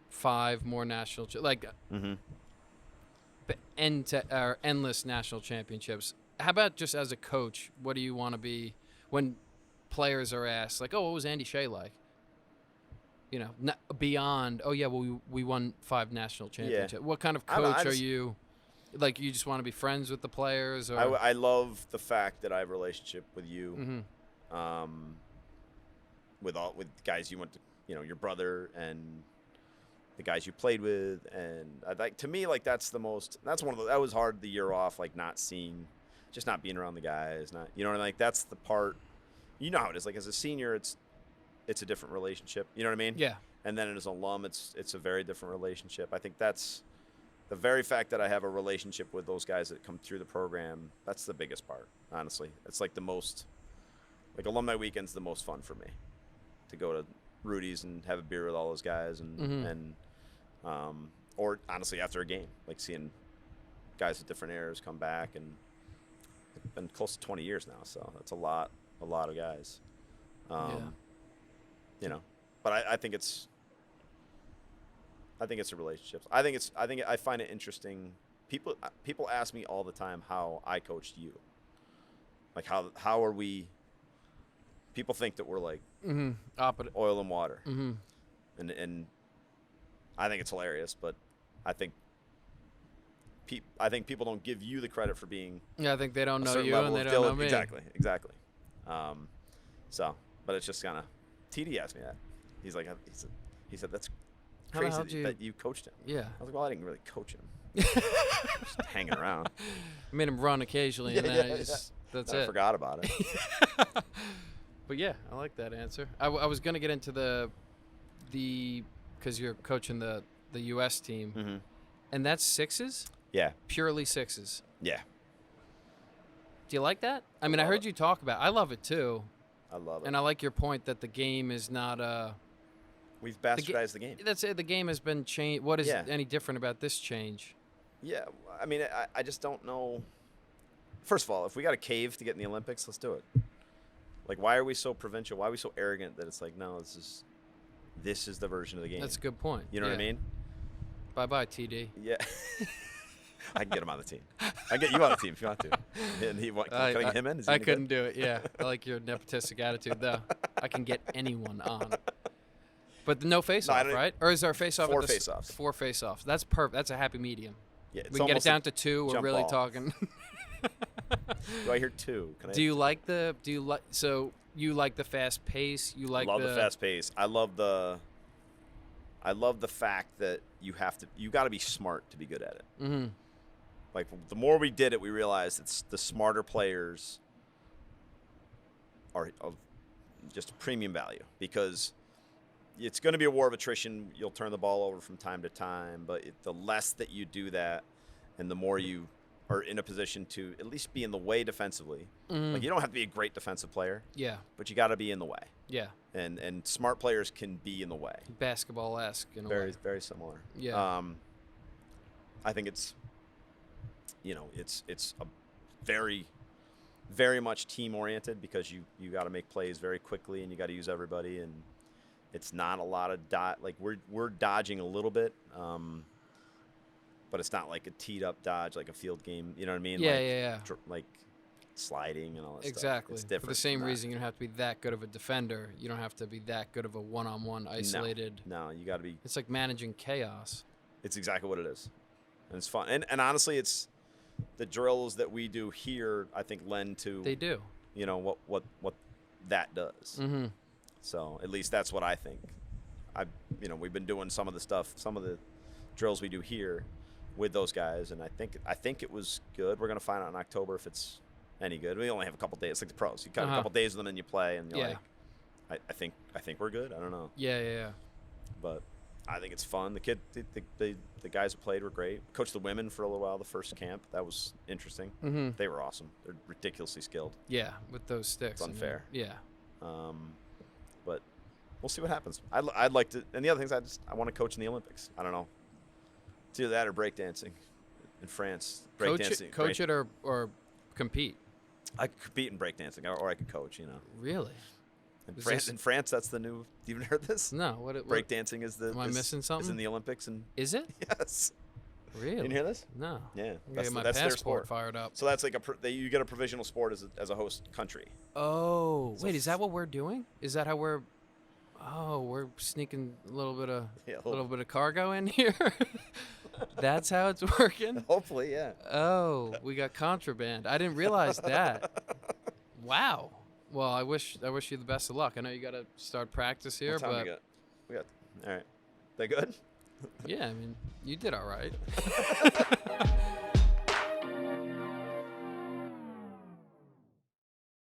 5 more national endless national championships. How about just as a coach? What do you want to be when players are asked like, "Oh, what was Andy Shay like?" You know, beyond. Oh yeah, well we won 5 national championships. Yeah. What kind of coach are you? Like, you just want to be friends with the players? Or? I love the fact that I have a relationship with you. With guys you went to, your brother and the guys you played with, and to me, like that was hard the year off, like not being around the guys, like that's the part, how it is, like as a senior, it's a different relationship, you know what I mean? Yeah. And then as an alum, it's a very different relationship. I think that's the very fact that I have a relationship with those guys that come through the program. That's the biggest part, honestly. It's like the most, like alumni weekend's the most fun for me. To go to Rudy's and have a beer with all those guys or honestly after a game, like seeing guys with different eras come back, and it's been close to 20 years now, so that's a lot a lot of guys. Yeah. You know, but I think it's a relationship. I find it interesting. People ask me all the time how I coached you. Like how are we? People think that we're like oil and water, and I think it's hilarious. But I think people don't give you the credit for being. Yeah, I think they don't a know certain you level and they of don't know diligence. me. Exactly. So, but it's just kind of. TD asked me that. He's like, he said that's How the hell crazy did that you coached him. Yeah. I was like, well, I didn't really coach him. Just hanging around. I made him run occasionally, and then that's I it. forgot about it. But yeah, I like that answer. I was gonna get into the because you're coaching the U.S. team, and that's sixes. Yeah. Purely sixes. Yeah. Do you like that? I mean, I heard you talk about. I love it too. I love it. And I like your point that the game is not We've bastardized the game. That's it. The game has been changed. What is Yeah. any different about this change? Yeah. I mean, I just don't know. First of all, if we got a cave to get in the Olympics, let's do it. Like, why are we so provincial? Why are we so arrogant that it's like, no, this is the version of the game. That's a good point. You know what I mean? Bye-bye, TD. Yeah. I can get him on the team. I can get you on the team if you want to. And can I get him in? Is he I any good? couldn't do it. Yeah, I like your nepotistic attitude, though. I can get anyone on. But no face-off, right? Or is there a face-off? 4 face-offs. 4 face-offs. That's perfect. That's a happy medium. Yeah, it's We can get it almost down like to 2. We're jump really ball. talking. Do I hear 2? Do you like the? So you like the fast pace? You like love the fast pace. I love the fact that you got to be smart to be good at it. Mm-hmm. Like, the more we did it, we realized it's the smarter players are of just a premium value, because it's going to be a war of attrition. You'll turn the ball over from time to time, but the less that you do that, and the more you are in a position to at least be in the way defensively. Like, you don't have to be a great defensive player. Yeah. But you got to be in the way. Yeah. And smart players can be in the way. Basketball-esque in a way. Very similar. Yeah. I think it's a very, very much team oriented, because you got to make plays very quickly, and you got to use everybody, and it's not a lot of like we're dodging a little bit, but it's not like a teed up dodge like a field game. You know what I mean? Yeah. Like sliding and all that Exactly. stuff. It's different. For the same from that. reason, you don't have to be that good of a defender. You don't have to be that good of a one-on-one isolated. No, you got to be. It's like managing chaos. It's exactly what it is, and it's fun. And honestly, it's the drills that we do here, I think, lend to. They do. You know what that does. Mm-hmm. So at least that's what I think. We've been doing some of the drills we do here with those guys, and I think it was good. We're gonna find out in October if it's any good. We only have a couple days, like the pros. You got a couple days with them and you play, and you're like, I think we're good. I don't know. Yeah. But I think it's fun. The guys who played were great. Coached the women for a little while. The first camp, that was interesting. Mm-hmm. They were awesome. They're ridiculously skilled. Yeah, with those sticks. It's unfair. Yeah. But we'll see what happens. I'd like to. And the other things, I want to coach in the Olympics. I don't know. It's either that or breakdancing in France. Breakdancing. Coach it or compete. I could compete in breakdancing, or I could coach. Really? In France, that's the new. You even heard this? No. What Breakdancing is the. Am I missing something? Is in the Olympics, and is it? yes. Really? You didn't hear this? No. Yeah. That's my that's their passport sport. fired up. So that's like you get a provisional sport as a host country. Oh, wait, is that what we're doing? Is that how we're? Oh, we're sneaking a little bit of cargo in here. That's how it's working. Hopefully, yeah. Oh, we got contraband. I didn't realize that. Wow. Well, I wish you the best of luck. I know you got to start practice here, What time but we got. All right. They good? yeah, I mean, you did all right.